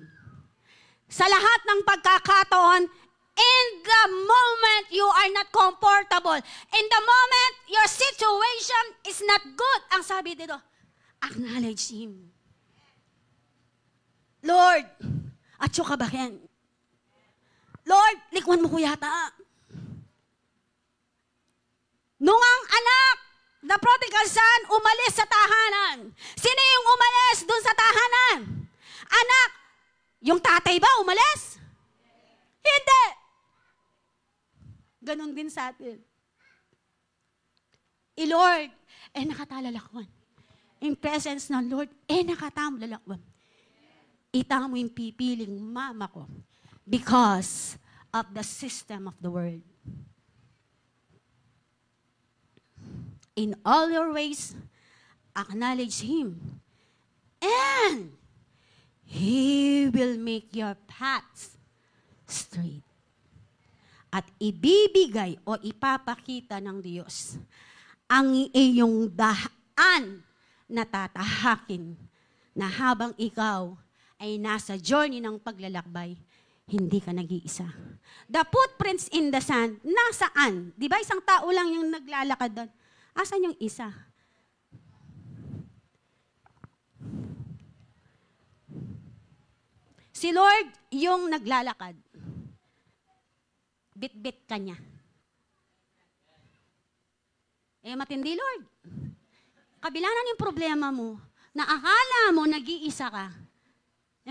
Sa lahat ng pagkakataon, in the moment you are not comfortable, in the moment your situation is not good, ang sabi dito, acknowledge Him. Lord, atyo ka ba yan? Lord, likwan mo ko yata. Nung ang anak, the prodigal son, umalis sa tahanan. Sino yung umalis dun sa tahanan? Anak, yung tatay ba umalis? Hindi. Ganon din sa atin. Lord, nakatalalakwan. In presence ng Lord, nakatalalakwan. Ita mo yung pipiling mama ko because of the system of the world. In all your ways, acknowledge Him. And He will make your paths straight. At ibibigay o ipapakita ng Diyos ang iyong daan na tatahakin na habang ikaw ay nasa journey ng paglalakbay, hindi ka nag-iisa. The footprints in the sand, nasaan? Di ba isang tao lang yung naglalakad doon? Asan yung isa? Si Lord yung naglalakad. Bit-bit ka niya. Matindi, Lord. Kabilanan yung problema mo, na akala mo nag-iisa ka.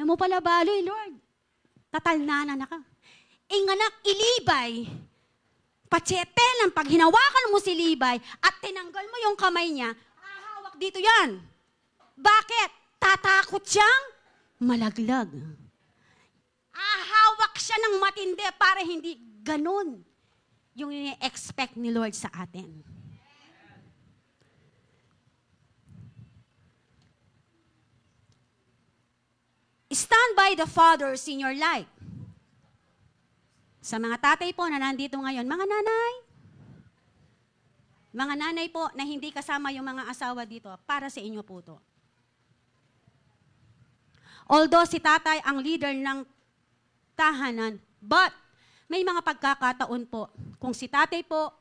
Mo pala baloy, Lord. Tatalnanan na ka. Inganak, ilibay. Patsete lang, pag hinawakan mo si Libay at tinanggal mo yung kamay niya, dito yan. Bakit? Tatakot siyang malaglag. Ahawak siya ng matindi para hindi ganun yung ini-expect ni Lord sa atin. Stand by the fathers in your life. Sa mga tatay po na nandito ngayon, mga nanay po na hindi kasama yung mga asawa dito, para sa inyo po to. Although si tatay ang leader ng tahanan, but may mga pagkakataon po, kung si tatay po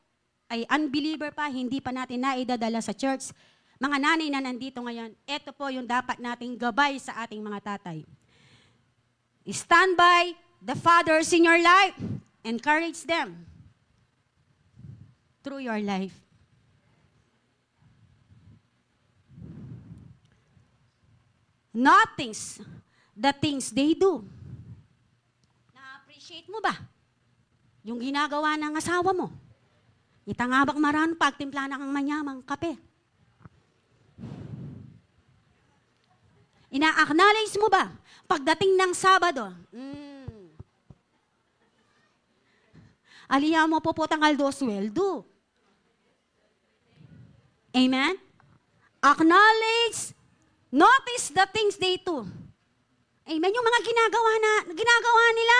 ay unbeliever pa, hindi pa natin naidadala sa church, mga nanay na nandito ngayon, ito po yung dapat nating gabay sa ating mga tatay. Stand by the fathers in your life. Encourage them through your life. Nothing's the things they do. Na-appreciate mo ba yung ginagawa ng asawa mo? Itangabak maran pagtimpla ng manyamang kape. Ina-acknowledge mo ba pagdating ng Sabado? Aliya mo po tangal do sweldo. Amen? Acknowledge, notice the things they do. Amen? Yung mga ginagawa nila.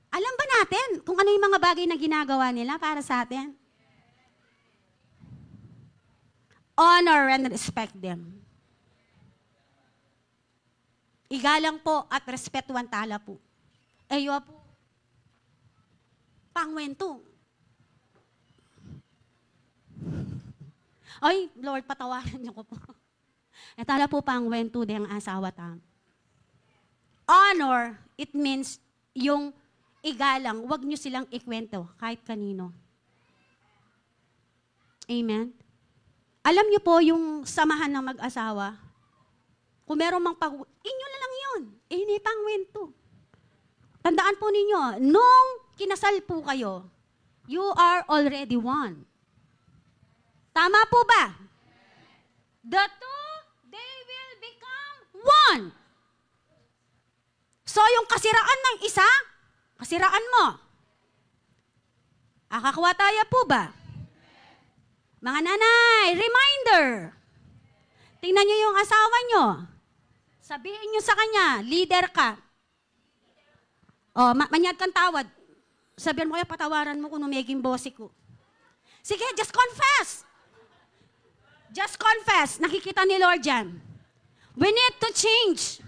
Alam ba natin kung ano yung mga bagay na ginagawa nila para sa atin? Honor and respect them. Igalang po at respetuan tala po. Eyo po. Pangwento. Ay, Lord, patawaran niyo ko po. Natala po pangwento din ang asawa tam. Honor, it means yung igalang, wag niyo silang ikwento kahit kanino. Amen? Alam niyo po yung samahan ng mag-asawa, kung meron mang inyo na lang yun. Hindi pangwento. Tandaan po ninyo, nung kinasal po kayo, you are already one. Tama po ba? The two, they will become one. So yung kasiraan ng isa, kasiraan mo. Akakwataya po ba? Mga nanay, reminder. Tingnan niyo yung asawa niyo. Sabihin niyo sa kanya, leader ka. O, manyad kang tawad. Sabihan mo kaya, patawaran mo kung numeging bossy ko. Sige, just confess. Just confess. Nakikita ni Lord yan. We need to change.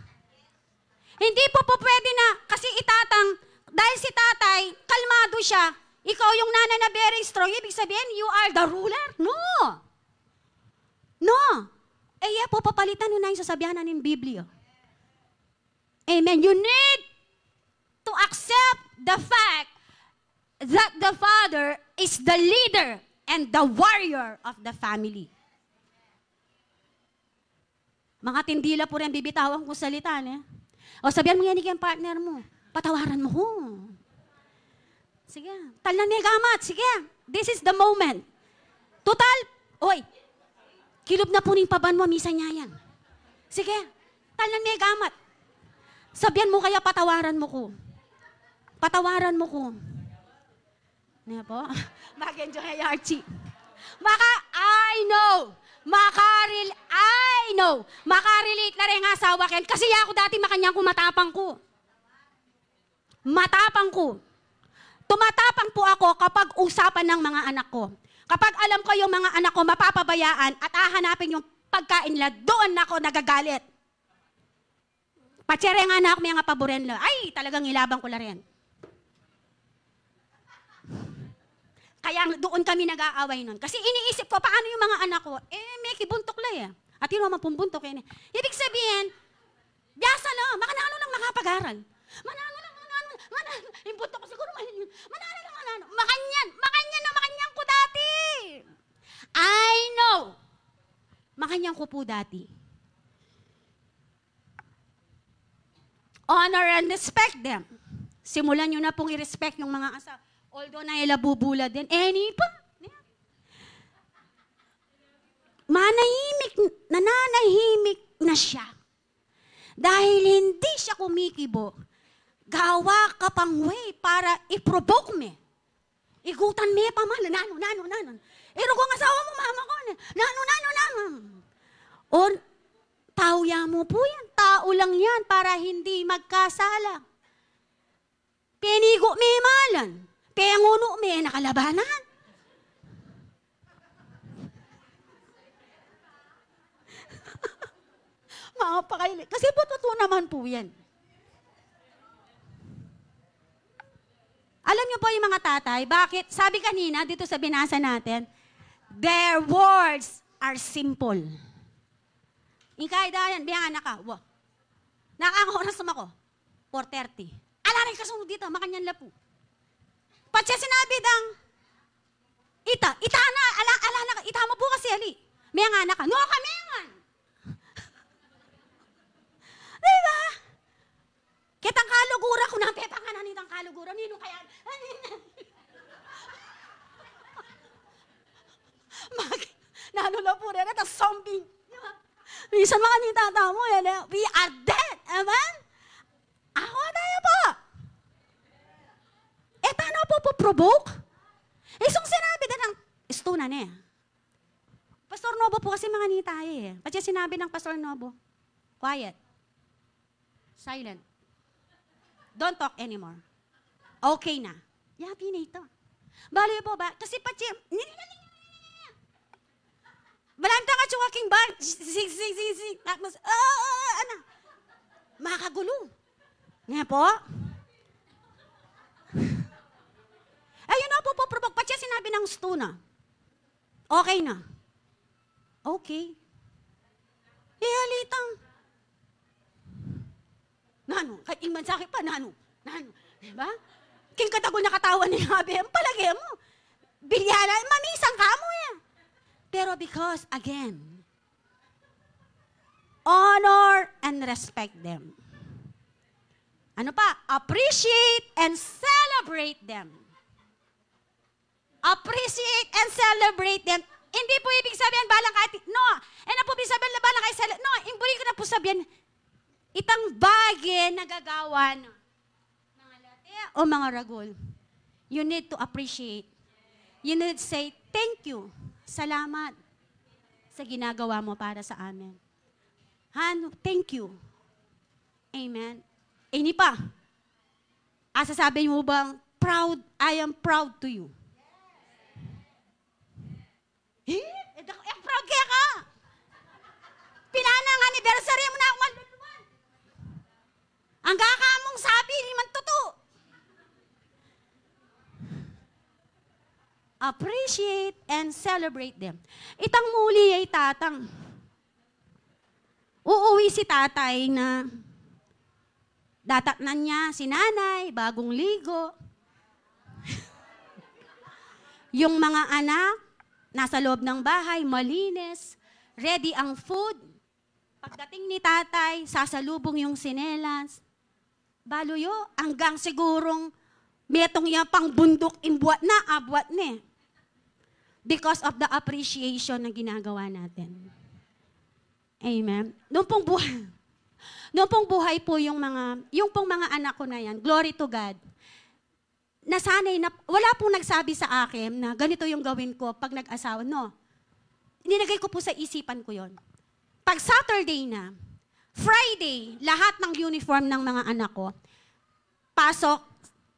Hindi po pwede na, kasi itatang, dahil si tatay, kalmado siya, ikaw yung nanay na very strong, ibig sabihin, you are the ruler? No. No. Po, papalitan nyo na yung sasabihan ng Biblia. Amen. You need to accept the fact that the father is the leader and the warrior of the family. Mga tindila po rin bibitawan kong salita. O sabihan mo yan yung partner mo. Patawaran mo ko. Sige. Talan niya gamat. Sige. This is the moment. Total. Oy. Kilob na po ning paban mo. Misa niya yan. Sige. Talan niya gamat. Sabihan mo kaya patawaran mo ko. Patawaran mo ko. Niya po? Mag-enjoy kay Archie. I know. Makarelate na rin ang asawa ken. Kasi ako dati makanyang kumatapang ko. Matapang ko. Tumatapang po ako kapag usapan ng mga anak ko. Kapag alam ko yung mga anak ko mapapabayaan at hahanapin yung pagkain nila, doon ako nagagalit. Patsere nga na ako may mga paboren la. Ay, talagang ilabang ko la rin. Kaya doon kami nag-aaway nun. Kasi iniisip ko, paano yung mga anak ko? May kibuntok la eh. At yun naman pumbuntok eh. Ibig sabihin, biyasa lang, makanano lang makapag-aral. Manano. Yung buntok ko siguro, manano. Makanyan ko dati. I know. Makanyan ko po dati. Honor and respect them. Simulan nyo na pong i-respect yung mga asawa. Although na ilabubula din, pa. Manahimik. siya. Dahil hindi siya kumikibo, gawa ka pang way para i-provoke me. Igutan me pa man, nano. Ero kong asawa mo, mama ko, nano. O, tauya mo po yan. Tao lang yan para hindi magkasala. Penigo me malan. Penguno me nakalabanan. Mga pakaili. Kasi po totoo naman po yan. Alam niyo po yung mga tatay, bakit? Sabi kanina, dito sa binasa natin, their words are simple. Ikay dayan, biyang anak ka, wah. Nakakaoras mo ako, 4:30. Alaray kasunod dito, makanyan lapu. Patsa sinabi dang, ita na, ala, ita mo po kasi ali. Biyang anak ka, no kami yan. Diba? Kitang kalugura ko na, pepang ka na nitang kalugura. Nino kaya? Nanula po rin, at zombie. Diba? Minsan mga nitata mo, we are dead. Amen? Ako tayo po. Eh, paano po provoke? Isang sinabi na ng istunan eh. Pastor Nobo po kasi mga nitaye eh. Pati sinabi ng Pastor Nobo, quiet. Silent. Don't talk anymore. Okay na. Yapi na ito. Bali po ba? Kasi pati, balanta ka sa aking bar. Tapos, ano? Makagulo. Nga po? Ayun na po, pati sinabi ng stuna. Okay na. Okay. Ihalitang. Nano, kahit ingman sa akin pa, nano. Diba? King katago na katawan ni Habi, ang palagay mo. Bilyana, mamisang ka mo yan. Pero because, again, honor and respect them. Ano pa? Appreciate and celebrate them. Appreciate and celebrate them. Hindi po ibig sabihin, balang kahit, no. Ano po ibig sabihin, balang kahit, no, hindi ko na po sabihin, itang bagay na gagawan mga late o mga ragol. You need to appreciate. You need to say, thank you. Salamat sa ginagawa mo para sa amin. Thank you. Amen. Ini pa. Sasabi mo bang, proud, I am proud to you. Proud kaya ka. Pinanang anniversary mo na ako. Ang kakamong sabi, hindi man totoo. Appreciate and celebrate them. Itang muli ay tatang. Uuwi si tatay na datatnan niya si nanay, bagong ligo. Yung mga anak, nasa loob ng bahay, malinis, ready ang food. Pagdating ni tatay, sasalubong yung sinelas. Baluyo, hanggang sigurong metong niya pang bundok imbuat na, abwat na. Because of the appreciation na ginagawa natin. Amen. Noong pong buhay po yung pong mga anak ko na yan, glory to God, nasanay na, wala pong nagsabi sa akin na ganito yung gawin ko pag nag-asawa. No. Ninagay ko po sa isipan ko yon. Pag Saturday na, Friday, lahat ng uniform ng mga anak ko, pasok,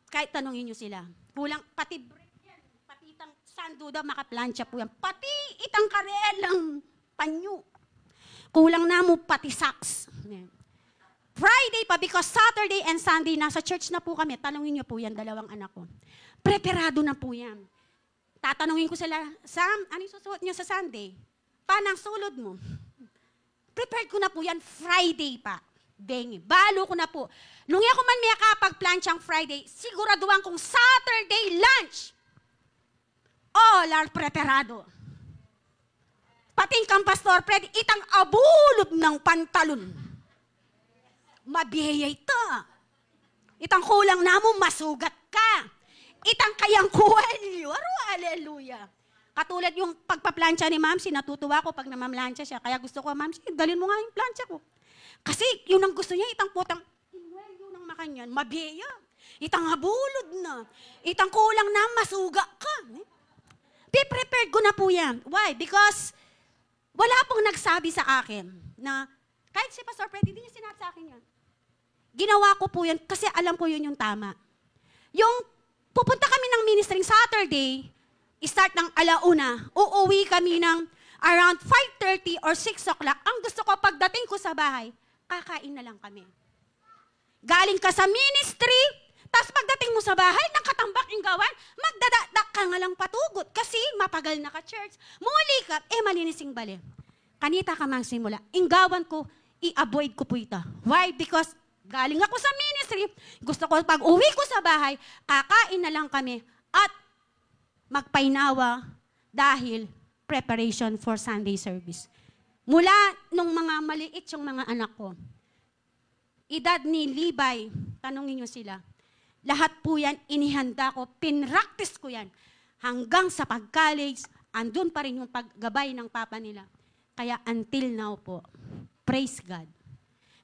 kahit tanongin nyo sila. Kulang, pati break yan, pati itang sanduda, makaplansya po yan. Pati itang karelang panyo. Kulang na mo, pati socks. Friday pa, because Saturday and Sunday, nasa church na po kami. Tanongin nyo po yan, dalawang anak ko. Preparado na po yan. Tatanungin ko sila, Sam, ano yung susuot nyo sa Sunday? Paano ang sulod mo? Prepared ko na po yan Friday pa. Dengi. Balo ko na po. Nung ako man may kapag-planchang Friday, siguraduhan kong Saturday lunch. All are preparado. Pating kang Pastor Fred, itang abulod ng pantalon. Mabiyay ito. Itang kulang na mo, masugat ka. Itang kayang kuwelyo. Aro, aleluya. Katulad yung pagpaplansya ni Ma'am, natutuwa ko pag namamlansya siya. Kaya gusto ko, Ma'am, dalhin mo nga yung plansya ko. Kasi yun ang gusto niya, itang putang, yun ang makanyan, mabiya. Itang habulod na. Itang kulang na, masuga ka. Be prepared ko na po yan. Why? Because wala pong nagsabi sa akin na, kahit si Pastor Fred, hindi niya sinabi sa akin yan. Ginawa ko po yan kasi alam ko yun yung tama. Yung pupunta kami ng ministering Saturday, start ng 1:00, uuwi kami ng around 5:30 or 6 o'clock. Ang gusto ko, pagdating ko sa bahay, kakain na lang kami. Galing ka sa ministry, tapos pagdating mo sa bahay, nakatambak yung gawan, magdadadak ka nga lang patugot kasi mapagal na ka church. Muli ka, malinising bali. Kanita ka mang simula. Inggawan ko, i-avoid ko po ito. Why? Because galing ako sa ministry, gusto ko pag uwi ko sa bahay, kakain na lang kami at magpainawa dahil preparation for Sunday service. Mula nung mga maliit yung mga anak ko, edad ni Levi, tanongin nyo sila, lahat po yan inihanda ko, pinractice ko yan. Hanggang sa pag-college, andun pa rin yung paggabay ng papa nila. Kaya until now po, praise God.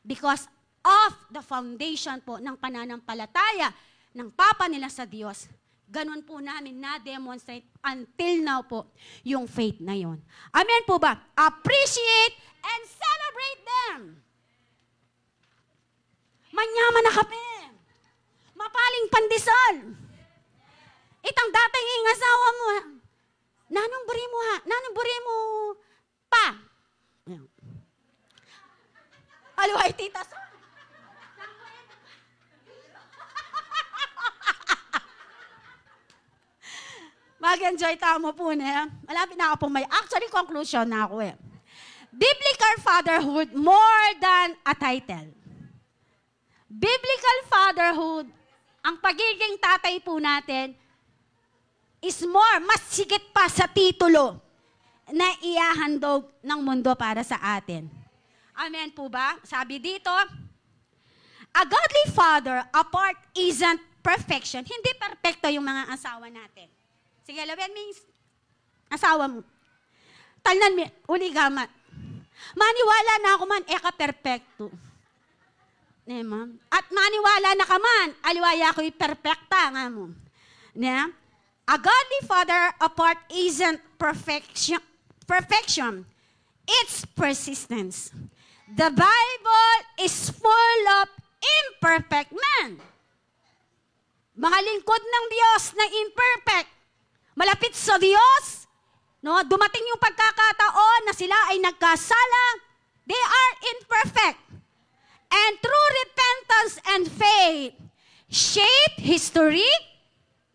Because of the foundation po ng pananampalataya ng papa nila sa Diyos, ganun po namin na-demonstrate until now po yung faith na yon. Amen po ba? Appreciate and celebrate them. Manyaman na kami. Mapaling pandesal. Itang datay yung asawa mo. Nanong buri mo ha? Nanong buri mo pa? Aluhay tita sa. Mag-enjoy tamo po na. Malapit na ako po may actually conclusion na ako eh. Biblical fatherhood more than a title. Biblical fatherhood, ang pagiging tatay po natin is more, mas sigit pa sa titulo na iahandog ng mundo para sa atin. Amen po ba? Sabi dito, a godly father apart isn't perfection. Hindi perfecto yung mga asawa natin. Sige, lawin means, asawa mo. Talnan mo, uli gamat. Maniwala na ako man, ka-perfecto. At maniwala na ka man, aliwaya ko'y perfecta nga mo. A godly father apart isn't perfection. It's persistence. The Bible is full of imperfect men. Mga lingkod ng Diyos na imperfect. Malapit sa Diyos, no, dumating yung pagkakataon na sila ay nagkasala, they are imperfect. And through repentance and faith, shape history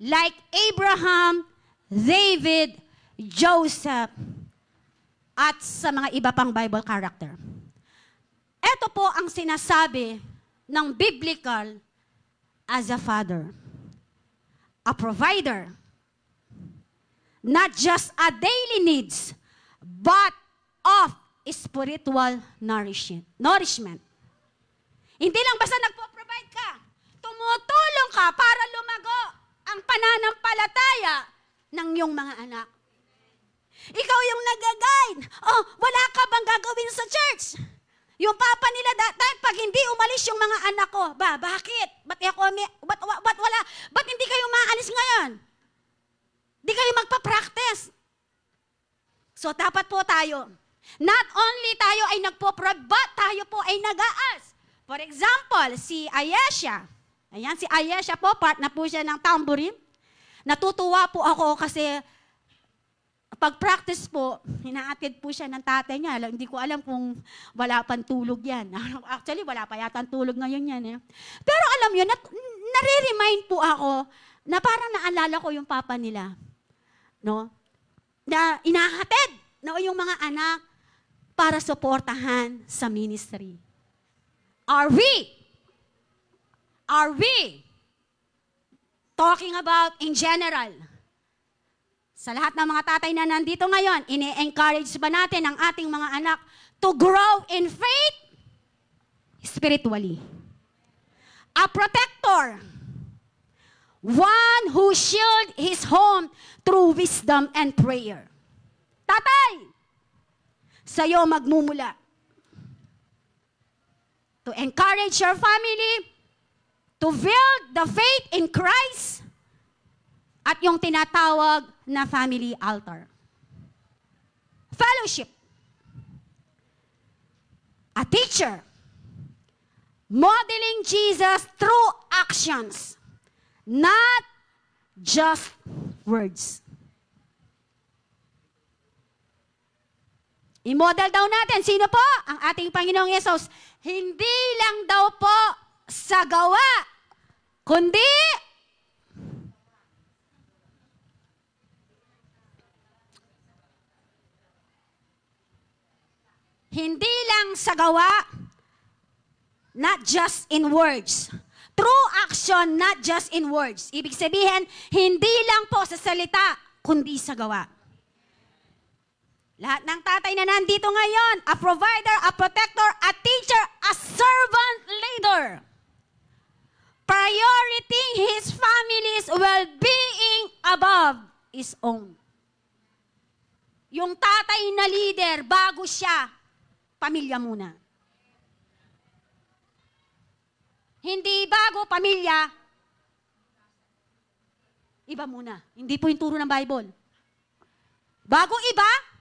like Abraham, David, Joseph, at sa mga iba pang Bible character. Ito po ang sinasabi ng biblical as a father, a provider, not just a daily needs, but of spiritual nourishment. Hindi lang basta nagpo-provide ka, tumutulong ka para lumago ang pananampalataya ng iyong mga anak. Ikaw yung nag-guide. Oh, wala ka bang gagawin sa church? Yung papa nila dahil pag hindi umalis yung mga anak ko, bakit? Ba't wala? Ba't hindi kayo maalis ngayon? Di kayo magpa-practice. So, dapat po tayo, not only tayo ay nagpo-provide, but tayo po ay nag-aas. For example, si Ayesha. Ayan, si Ayesha po, part na po siya ng tambourine. Natutuwa po ako kasi pag-practice po, hinaatid po siya ng tatay niya. Hindi ko alam kung wala pang tulog yan. Actually, wala pa yata ang tulog ngayon yan. Eh. Pero alam yun, nare-remind po ako na parang naalala ko yung papa nila. No? Na inahatid yung mga anak para suportahan sa ministry. Are we talking about in general? Sa lahat ng mga tatay na nandito ngayon, ini-encourage ba natin ang ating mga anak to grow in faith spiritually? A protector, one who shield his home through wisdom and prayer. Tatay, sa'yo magmumula. To encourage your family, to build the faith in Christ, at yung tinatawag na family altar. Fellowship. A teacher. Modeling Jesus through actions, not just words. I-model daw natin, sino po? Ang ating Panginoong Yesus. Hindi lang daw po sa gawa, kundi hindi lang sa gawa, not just in words. True action, not just in words. Ibig sabihin, hindi lang po sa salita, kundi sa gawa. Lahat ng tatay na nandito ngayon, a provider, a protector, a teacher, a servant leader, prioritizing his family's well-being above his own. Yung tatay na leader, bago siya, pamilya muna. Hindi bago pamilya, iba muna. Hindi po yung turo ng Bible. Bago iba,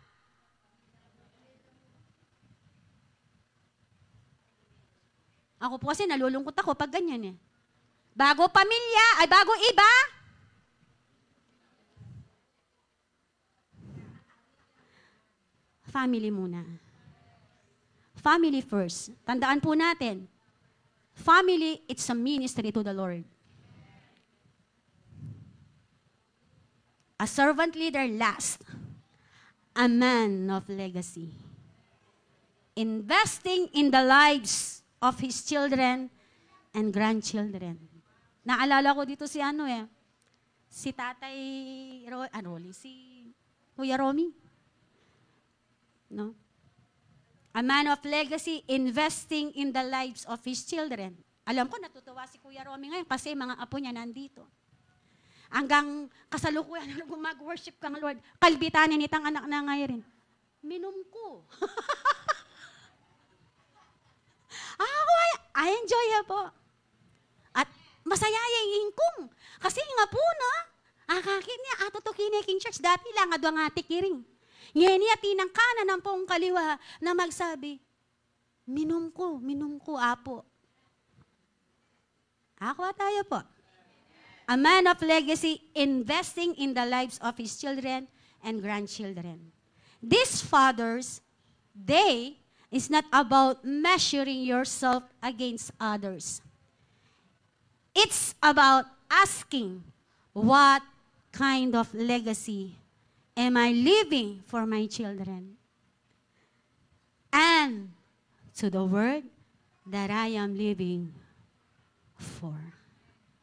ako po kasi nalulungkot ako pag ganyan eh. Bago pamilya, ay bago iba, family muna. Family first. Tandaan po natin, family, it's a ministry to the Lord. A servant leader last. A man of legacy. Investing in the lives of his children and grandchildren. Naalala ko dito si si Tatay Rolly, si Kuya Romy. No? A man of legacy, investing in the lives of his children. Alam ko, natutuwa si Kuya Romy ngayon kasi mga apo niya nandito. Hanggang kasalukuyan na mag-worship kang Lord, kalbitanin itang anak na ngayon. Minom ko. I enjoy po. At masaya yung ingkong. Kasi nga po na, akakit niya, ato to kiniking church, dati lang adwa nga tikiring. Ngayon niya, tinang kanan ng pong kaliwa na magsabi, minom ko, apo. Ako tayo po. A man of legacy, investing in the lives of his children and grandchildren. These fathers, they is not about measuring yourself against others. It's about asking, what kind of legacy am I leaving for my children? And to the word that I am living for.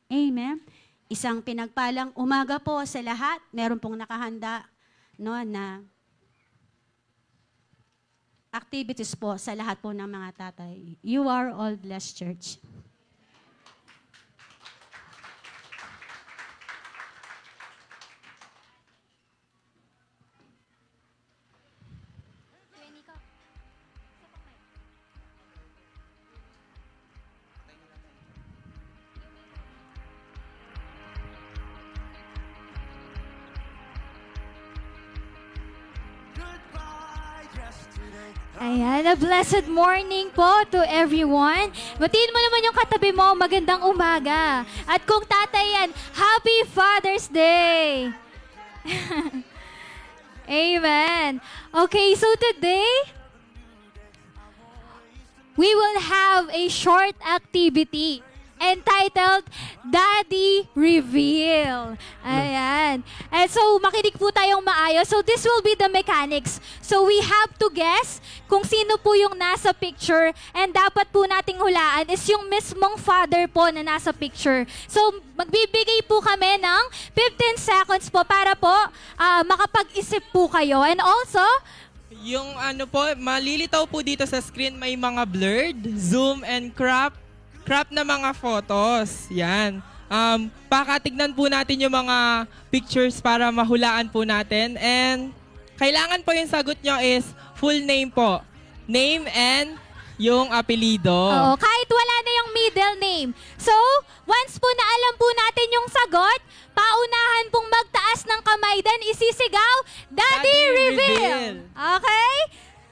Amen. Isang pinagpalang umaga po sa lahat. Meron pong nakahanda na activities po sa lahat po ng mga tatay. You are all blessed, church. Ayan, a blessed morning po to everyone. Batiin mo naman yung katabi mo, magandang umaga. At kung tatay yan, Happy Father's Day! Amen. Okay, so today, we will have a short activity entitled Daddy Reveal. Ayan. And so, makinig po tayong maayos. So, this will be the mechanics. So, we have to guess kung sino po yung nasa picture, and dapat po nating hulaan is yung mismong father po na nasa picture. So, magbibigay po kami ng 15 seconds po para po makapag-isip po kayo. And also, yung malilitaw po dito sa screen, may mga blurred, zoom, and crop na mga photos. Yan. Pakatignan po natin yung mga pictures para mahulaan po natin. And kailangan po yung sagot nyo is full name po. Name and yung apelido. Oo, kahit wala na yung middle name. So, once po na alam po natin yung sagot, paunahan pong magtaas ng kamay, then isisigaw, Daddy Reveal! Okay?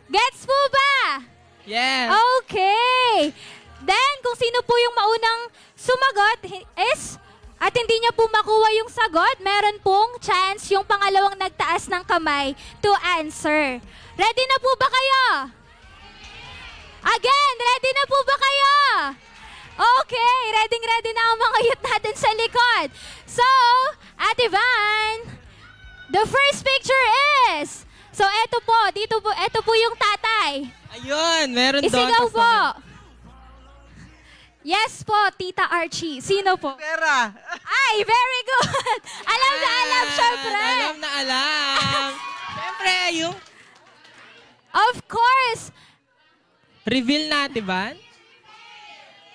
Gets po ba? Yes. Okay. Then, kung sino po yung maunang sumagot is, at hindi niya po makuha yung sagot, meron pong chance yung pangalawang nagtaas ng kamay to answer. Ready na po ba kayo? Again, ready na po ba kayo? Okay, ready na ang mga youth natin sa likod. So, Ate Van, the first picture is, so eto po, eto po yung tatay. Ayun, meron doon. Isigaw Tas po. Yes po, Tita Archie. Sino po? Pera. Ay, very good. Alam na alam, syempre. Alam na alam. Syempre, yung Of course. reveal natin ba?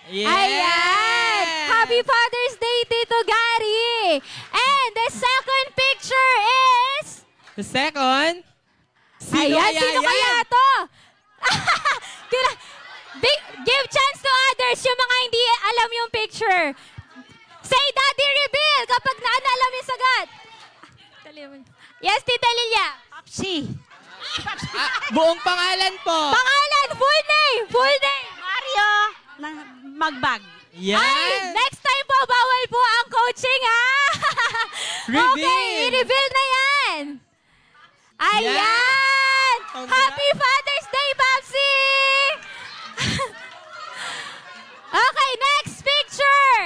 Yes. Ayan. Happy Father's Day, Tito Gary. And the second picture is... The second, Ayan, sino kaya to? Give chance to others, yung mga hindi alam yung picture. Say Daddy Reveal kapag alam yung sagot. Yes, Tita Lilia. Popsi. Buong pangalan po. Pangalan, full name. Mario Magbag. Yes. Ay, next time po, bawal po ang coaching, ha? Reveal. Okay, i-reveal na yan. Ayan. Yes. Happy Father's Day, Papsi! Okay, next picture.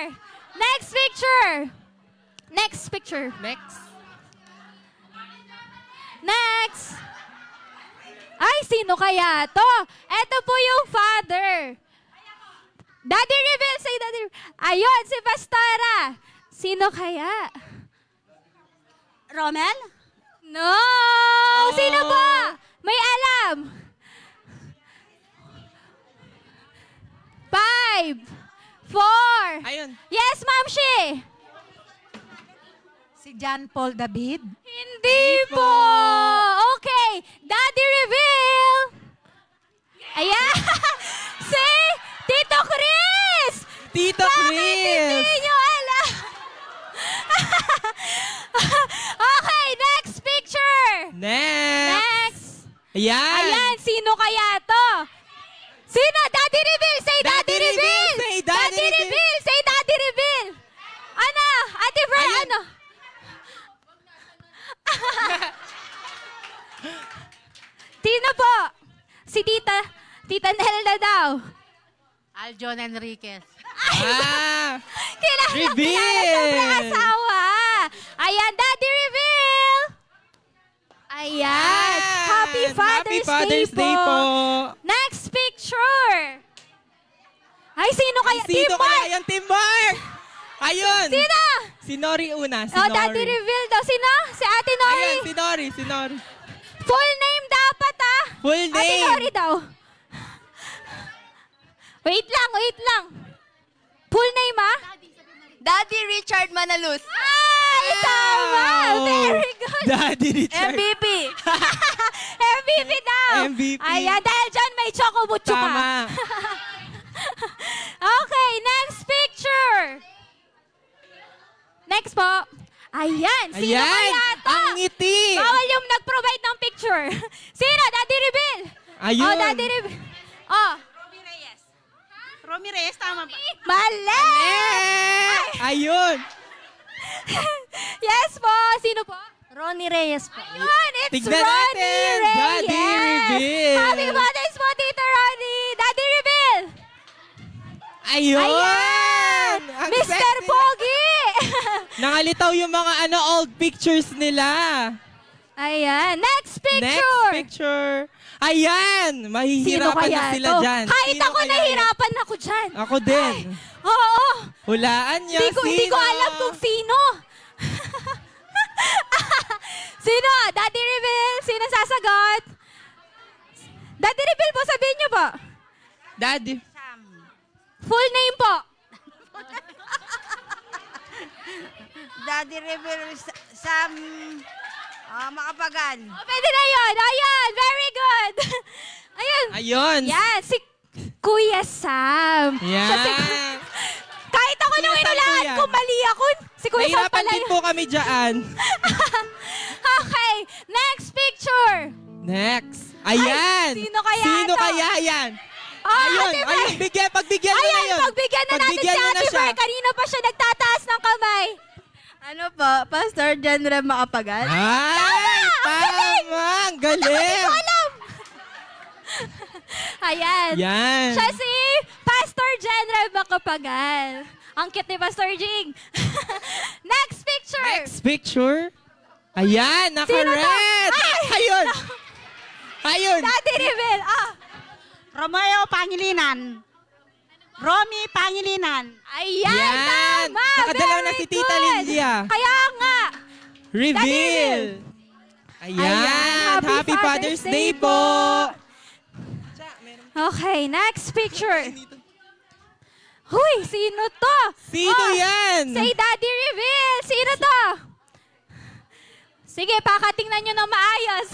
Next. Ay, sino kaya to? Ito po yung father. Daddy Reveal, say Daddy Reveal. Ayun, si Pastora. Sino kaya? Romel? No! Sino po? May alam. 5, 4. Ayun. Yes, Ma'am Shi. Si John Paul David? Hindi po. Okay. Daddy Reveal. Ayan. Si Tito Chris. Tito Hindi Chris. nyo alam. Okay, next picture. Next. Ayan. Ayan, sino kaya to? Sino? Daddy Reveal. Say Daddy Daddy Reveal. Reveal. Say Daddy Reveal. Say Daddy Reveal. Ano? Ate Fran, Ayun. ano? Sino po? Si Tita Nelda daw. Aljon Enriquez. Ah. Kilala Reveal. sobrang asawa. Ayan, Daddy Reveal. Ayan. Happy Father's Day po. Next picture. Ay, sino kaya? Sino Team kaya Mark. yung Team Mark? Ayun. Sino? Si Nori una. Si Oh, Nori. Daddy Reveal daw. Sino? Si Ate Nori. Ayun, si Nori. Full name dapat, ah. Full Ate name. Nori daw. Wait lang. Full name, ah? Daddy Richard Manalus. Ay, tama. Very good. Daddy Richard. MVP. MVP daw. MVP. Ayan, dahil dyan may choco-butcho ka. Tama. Okay, next picture. Next po. Ayan, sino Ayan. kaya to? Ang ngiti. Bawal yung nag-provide ng picture. Sino? Daddy Reveal. Ayun. Oh, Daddy Reveal. Oh. Romy Reyes, tama ba? Mali! Ayun. Yes po. Sino po? Ronnie Reyes po. Ayun, it's Tignan Ronnie natin. Reyes. Daddy Reveal. Happy Father's po, Tito Ronnie. Daddy Reveal. Ayun. Ayan! Ang Mr. sexy. Pogi! Nangalitaw yung mga old pictures nila. Ayan. Next picture. Next picture. Ayan. Sino Mahihirapan kaya na sila to? dyan. Kahit Sino ako kaya nahirapan ako dyan. yan? Ako din. Oo. Hulaan niyo. Hindi ko alam kung sino. Sino? Daddy Reveal. Sino sasagot? Daddy Reveal po, sabihin niyo po. Daddy. Full name po. Daddy Reveal, Sam... Makapagal. Pwede na yun. Ayan, very good. Ayun. Ayun. Yan, si Kuya Sam. Yan. Siya kahit ako nung Kuya Sam inulaan po yan. ko, mali ako. Si Kuya Sam Nahirapan pala din yun. po kami dyan. Okay, next picture. Next. Ayan. sino kaya Sino to? kaya yan? Ah, Ayun, Ate Fer. ayun. Pagbigyan mo na Ayan, yun. pagbigyan na natin Pagbigyan si mo na Ate siya. Fer. Kanina pa siya nagtataas ng kamay. Ano po? Pastor John Rem Makapagal? Ay, tama. Ang galing. Ayan. Yan. Siya si Pastor General Macapagal. Ang cute ni Pastor Jing. Next picture. Next picture. Ayan, Sino naka-red. to? Ay! Ayun. Ayun. Daddy Reveal. Romeo Pangilinan. Romy Pangilinan. Ayan, Yan. tama. Nakadalaw Very na si Tita good. Lilia. Kaya nga. Reveal. Ayan. Happy Father's Day po. Okay, next picture. Huy, sino to? Sino yan? Say Daddy Reveal. Sino to? Sige, pakatingnan nyo ng maayos.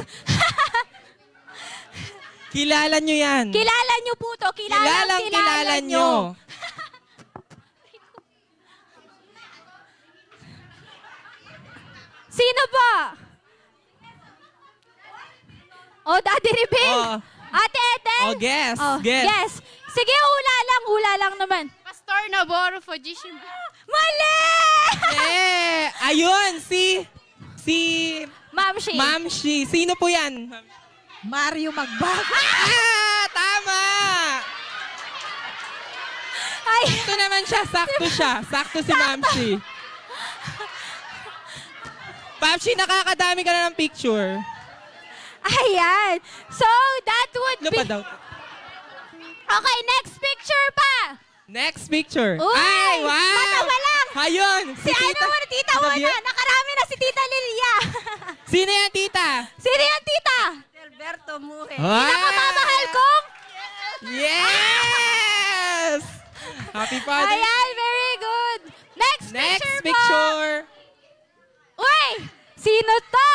Kilala nyo yan. Kilala nyo po to. Kilala nyo. Sino po? Oh, Daddy Reveal. Oh. Ate Ethel. Oh, guess. Oh, Guess. guess. Sige, hula lang naman. Pastor Naboro Fujishima. Mali! Ayun, si Ma'am Shi. Ma'am Shi. Sino po yan? Mario Magbago. Tama! Ay, Ito naman siya. Sakto si Ma'am Shi. Ma'am Shi, nakakadami ka na ng picture. ayan. So, that would Ano be... pa daw? Okay, next picture pa. Next picture. Uy! Ay, wow! Matawa lang. Ayun! Si ano mo na, tita mo Sabi na. yun? Nakarami na si Tita Lilia. Sino yan, tita? Sino yan, tita? Alberto Muhe. Nakamamahal kong? Yes! Happy Father's Day. Ayan, very good. Next Next picture po. picture. Uy! Sino to?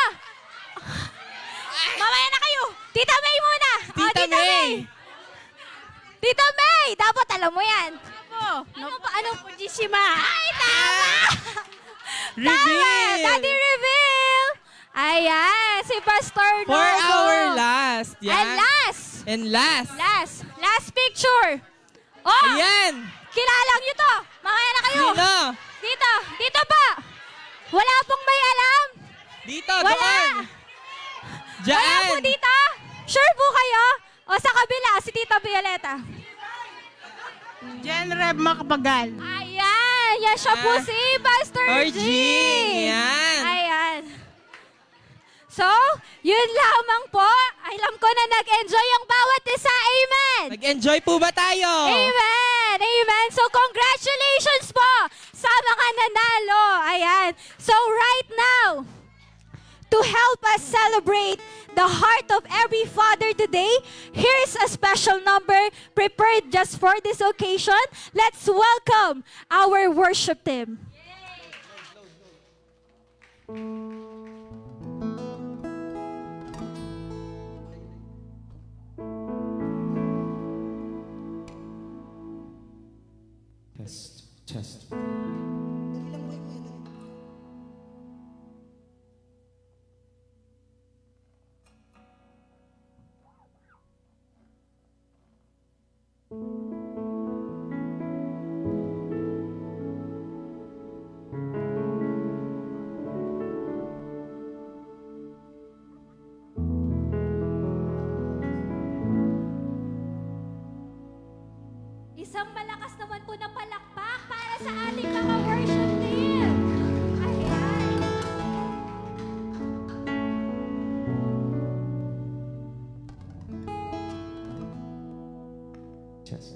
Mamaya na kayo. Tita May muna. Tita May. Tita May! Dapat alam mo yan. Ano pa? Anong Fujishima? Ay, tama! Reveal. Daddy Reveal! Ayan, si Pastor Nogo. For our last. Yan. And last. And last. Last picture. Oh! Ayan. Kilala niyo to. Mamaya na kayo. Sino? Dito pa. Wala pong may alam. Dito, Wala. doon. Diyan. Wala po dito. Sure po kayo? O sa kabila, si Tita Violeta. Jen Reb Makapagal. Ayan, yan siya po si Pastor Or G. G. Yan. Ayan. So, yun lamang po. Alam ko na nag-enjoy ang bawat isa. Amen. Nag-enjoy po ba tayo? Amen. Amen. So, congratulations po sa mga nanalo. Ayan. So, right now, to help us celebrate the heart of every father today, here's a special number prepared just for this occasion. Let's welcome our worship team. Test. Isang malakas naman po na palakpak para sa ating mga worship team. Ayan. Test.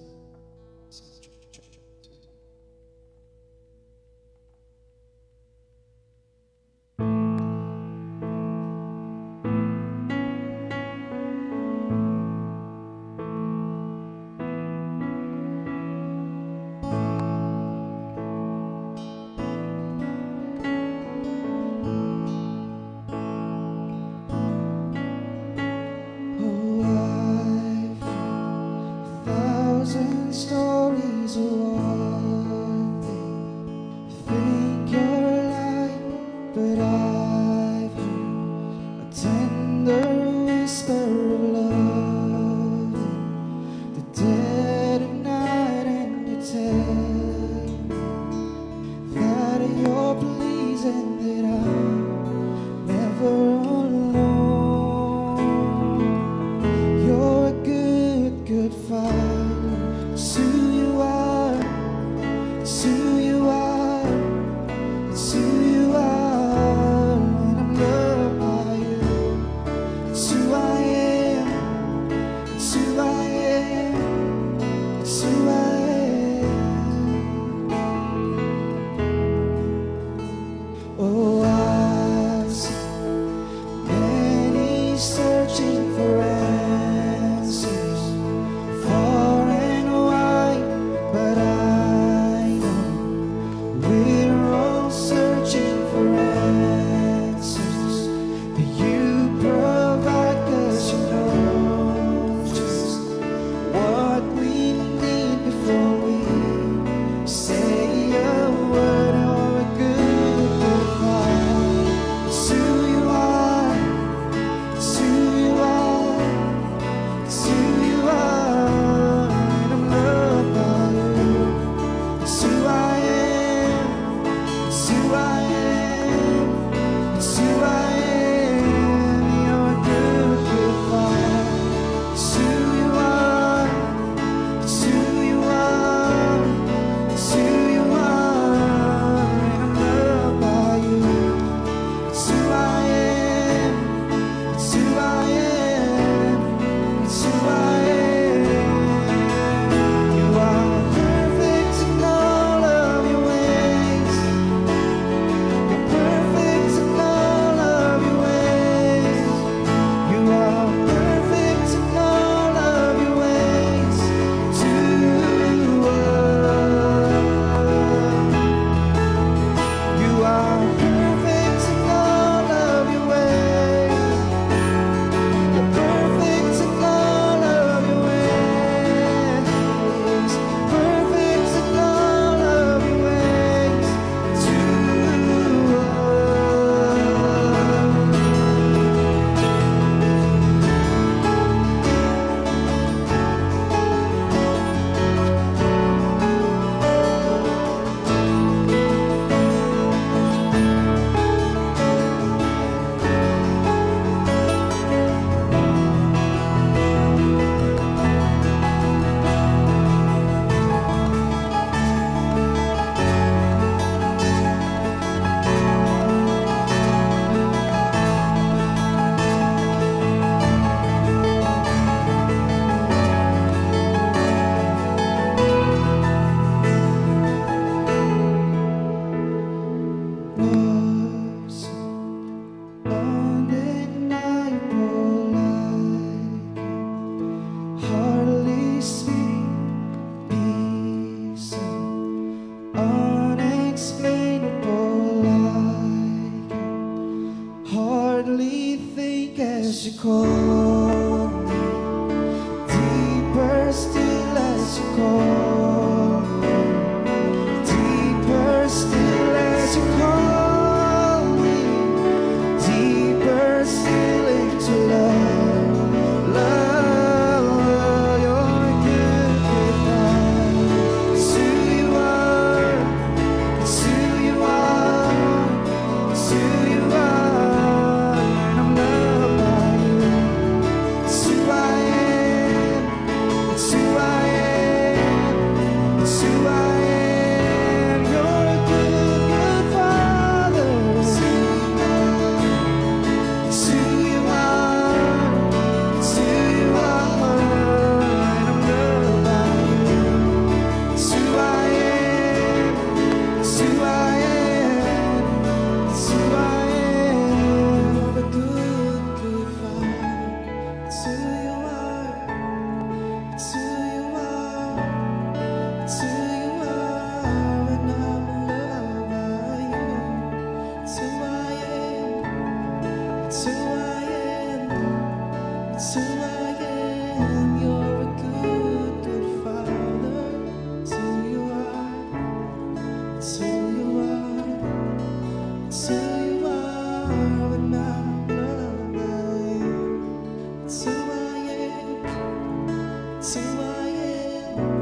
It's who I am.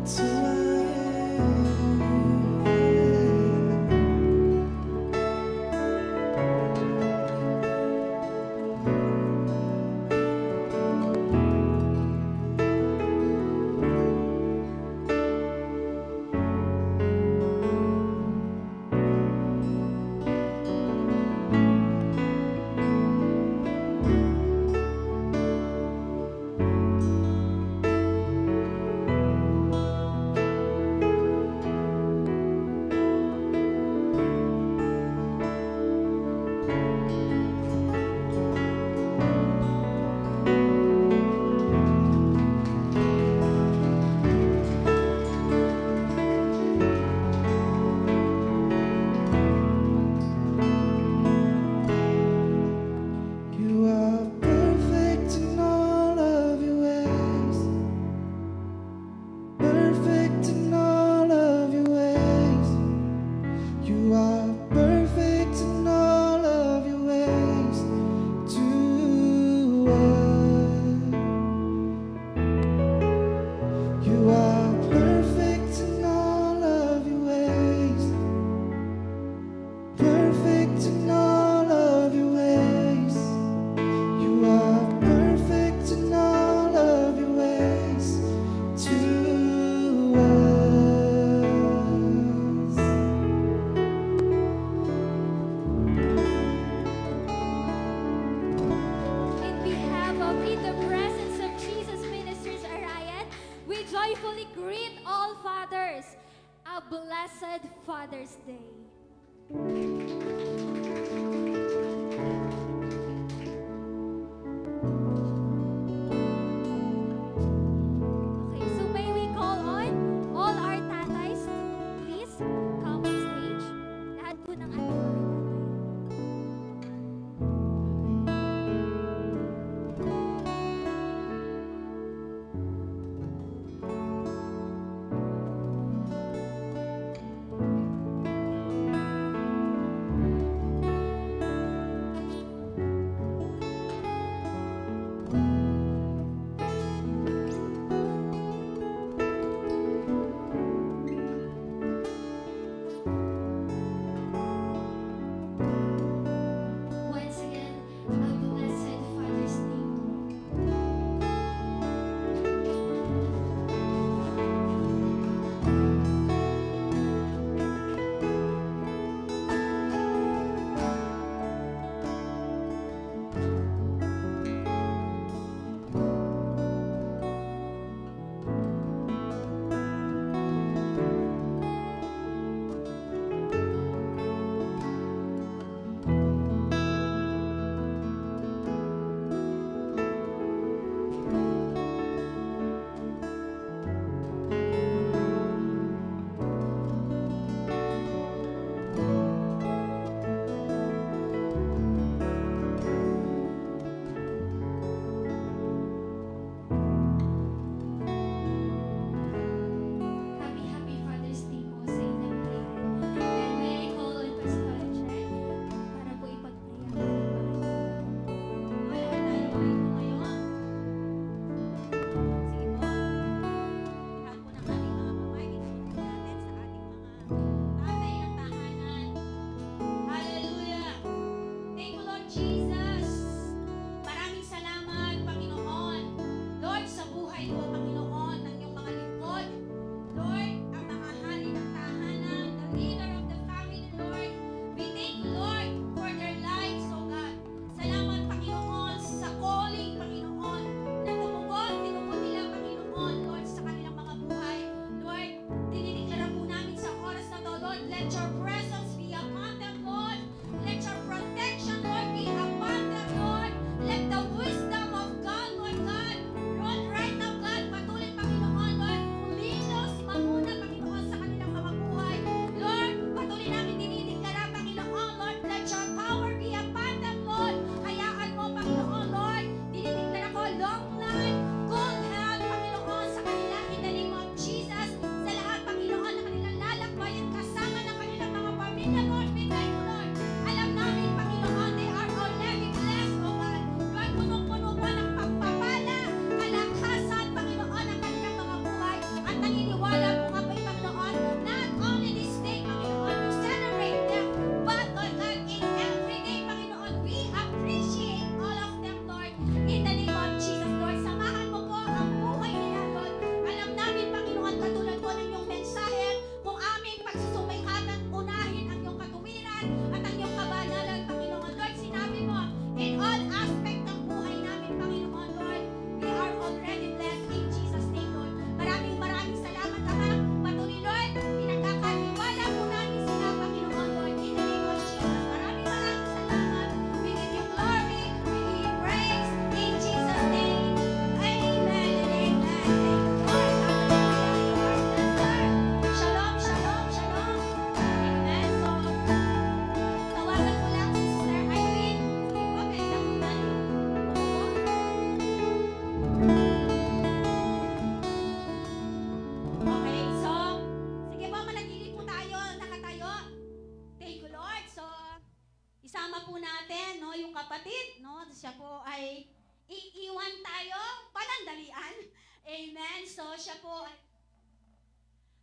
It's who I You are perfect in all of your ways. Perfect in all of your ways. You are perfect in all of your ways to us. You are perfect in all of your ways. Perfect in all of your ways. You are perfect in all of your ways to us. In behalf of In the Presence of Jesus Ministers Arayan, we joyfully greet all fathers a blessed Father's Day. Okay, so may we call on all our tatays to please come on stage. Lahat po ng ating mga tatay. Amen. So, siya po,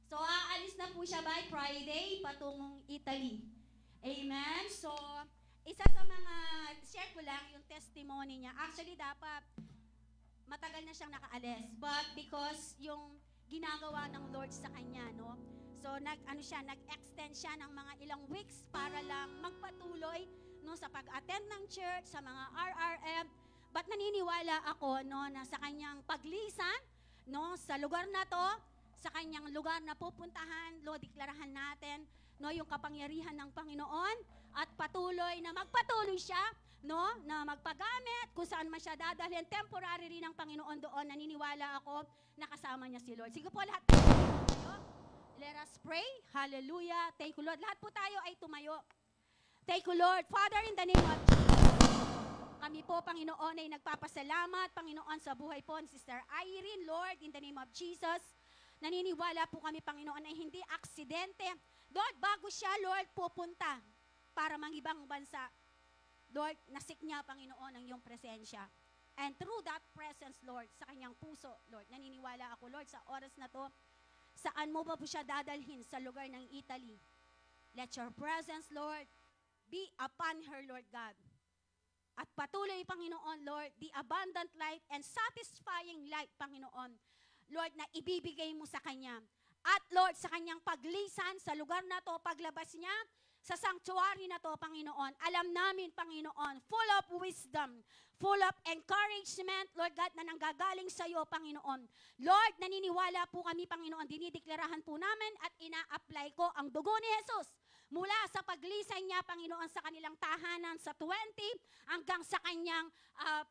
so aalis na po siya by Friday patungong Italy. Amen. So, isa sa mga, share ko lang yung testimony niya. Actually, dapat matagal na siyang nakaalis. But because yung ginagawa ng Lord sa kanya, no? So, nag-extend siya ng mga ilang weeks para lang magpatuloy no, sa pag-attend ng church, sa mga RRM. But naniniwala ako no, na sa kanyang paglisan no, sa lugar na to, sa kanyang lugar na pupuntahan, Lord, deklarahan natin no, yung kapangyarihan ng Panginoon at patuloy na magpatuloy siya no, na magpagamit kung saan man siya dadalhin. Temporary rin ng Panginoon doon. Naniniwala ako na kasama niya si Lord. Sige po lahat tayo. Let us pray. Hallelujah. Thank you, Lord. Lahat po tayo ay tumayo. Thank you, Lord. Father, in the name of Jesus, kami po, Panginoon, ay nagpapasalamat, Panginoon, sa buhay po ni Sister Irene, Lord, in the name of Jesus. Naniniwala po kami, Panginoon, ay hindi aksidente. Lord, bago siya, Lord, pupunta para mangibang bansa. Lord, nasik niya, Panginoon, ang iyong presensya. And through that presence, Lord, sa kanyang puso, Lord, naniniwala ako, Lord, sa oras na to, saan mo ba po siya dadalhin sa lugar ng Italy? Let your presence, Lord, be upon her, Lord God. At patuloy, Panginoon, Lord, the abundant light and satisfying light, Panginoon, Lord, na ibibigay mo sa kanya. At Lord, sa kanyang paglisan sa lugar na to, paglabas niya, sa sanctuary na to, Panginoon, alam namin, Panginoon, full of wisdom, full of encouragement, Lord God, na nanggagaling sa iyo, Panginoon. Lord, naniniwala po kami, Panginoon, dinideklarahan po namin at ina-apply ko ang dugo ni Jesus mula sa paglisan niya, Panginoon, sa kanilang tahanan sa 20 hanggang sa kanyang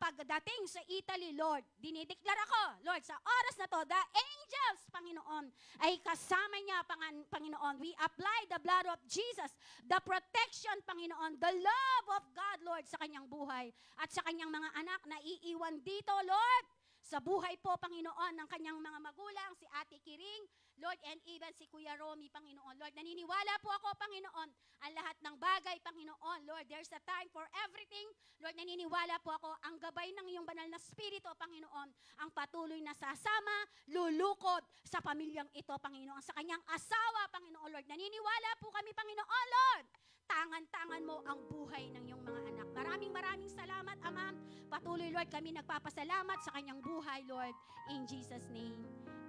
pagdating sa Italy, Lord. Dinideklara ko, Lord, sa oras na to, the angels, Panginoon, ay kasama niya, Panginoon. We apply the blood of Jesus, the protection, Panginoon, the love of God, Lord, sa kanyang buhay at sa kanyang mga anak na iiwan dito, Lord, sa buhay po, Panginoon, ng kanyang mga magulang, si Ate Kiring, Lord, and even si Kuya Romy, Panginoon. Lord, naniniwala po ako, Panginoon, ang lahat ng bagay, Panginoon. Lord, there's a time for everything. Lord, naniniwala po ako, ang gabay ng iyong banal na spirito, Panginoon, ang patuloy na sasama, lulukod sa pamilyang ito, Panginoon, sa kanyang asawa, Panginoon, Lord. Naniniwala po kami, Panginoon, Lord, tangan-tangan mo ang buhay ng iyong mga anak. Maraming salamat, Ama. Patuloy, Lord, kami nagpapasalamat sa kanyang buhay, Lord, in Jesus' name.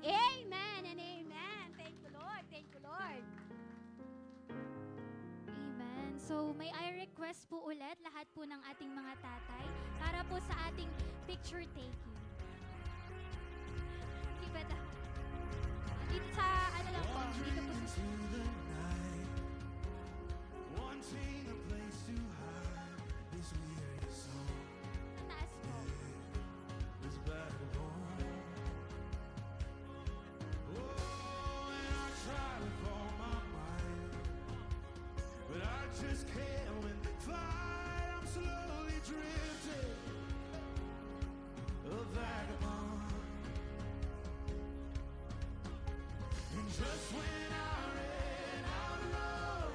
Amen and amen. Thank you, Lord. Thank you, Lord. Amen. So, may I request po ulit lahat po ng ating mga tatay para po sa ating picture taking. Diba da? Dito sa, ano lang po, dito po sa... Wanting a place to hide this weary soul. Taas po. Is back at home. Oh, and I try with all my might, but I just can't win the fight. I'm slowly drifting, a vagabond. And just when I ran out of love,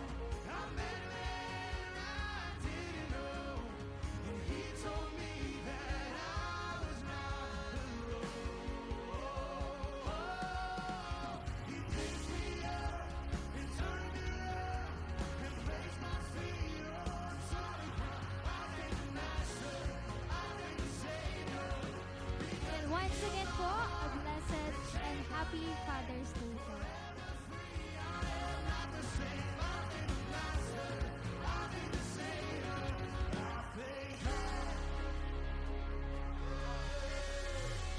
I met a man I didn't know, and he told me that I was not alone. He picked me up and turned me around and placed my feet on solid ground. I thank the Master, I thank the Savior. And once again po, a blessed and happy Father's Day po.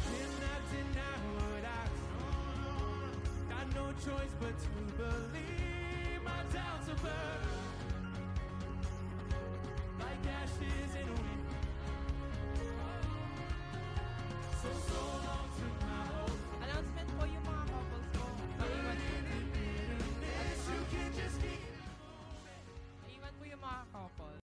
Cannot deny what I saw. Got no choice but to believe.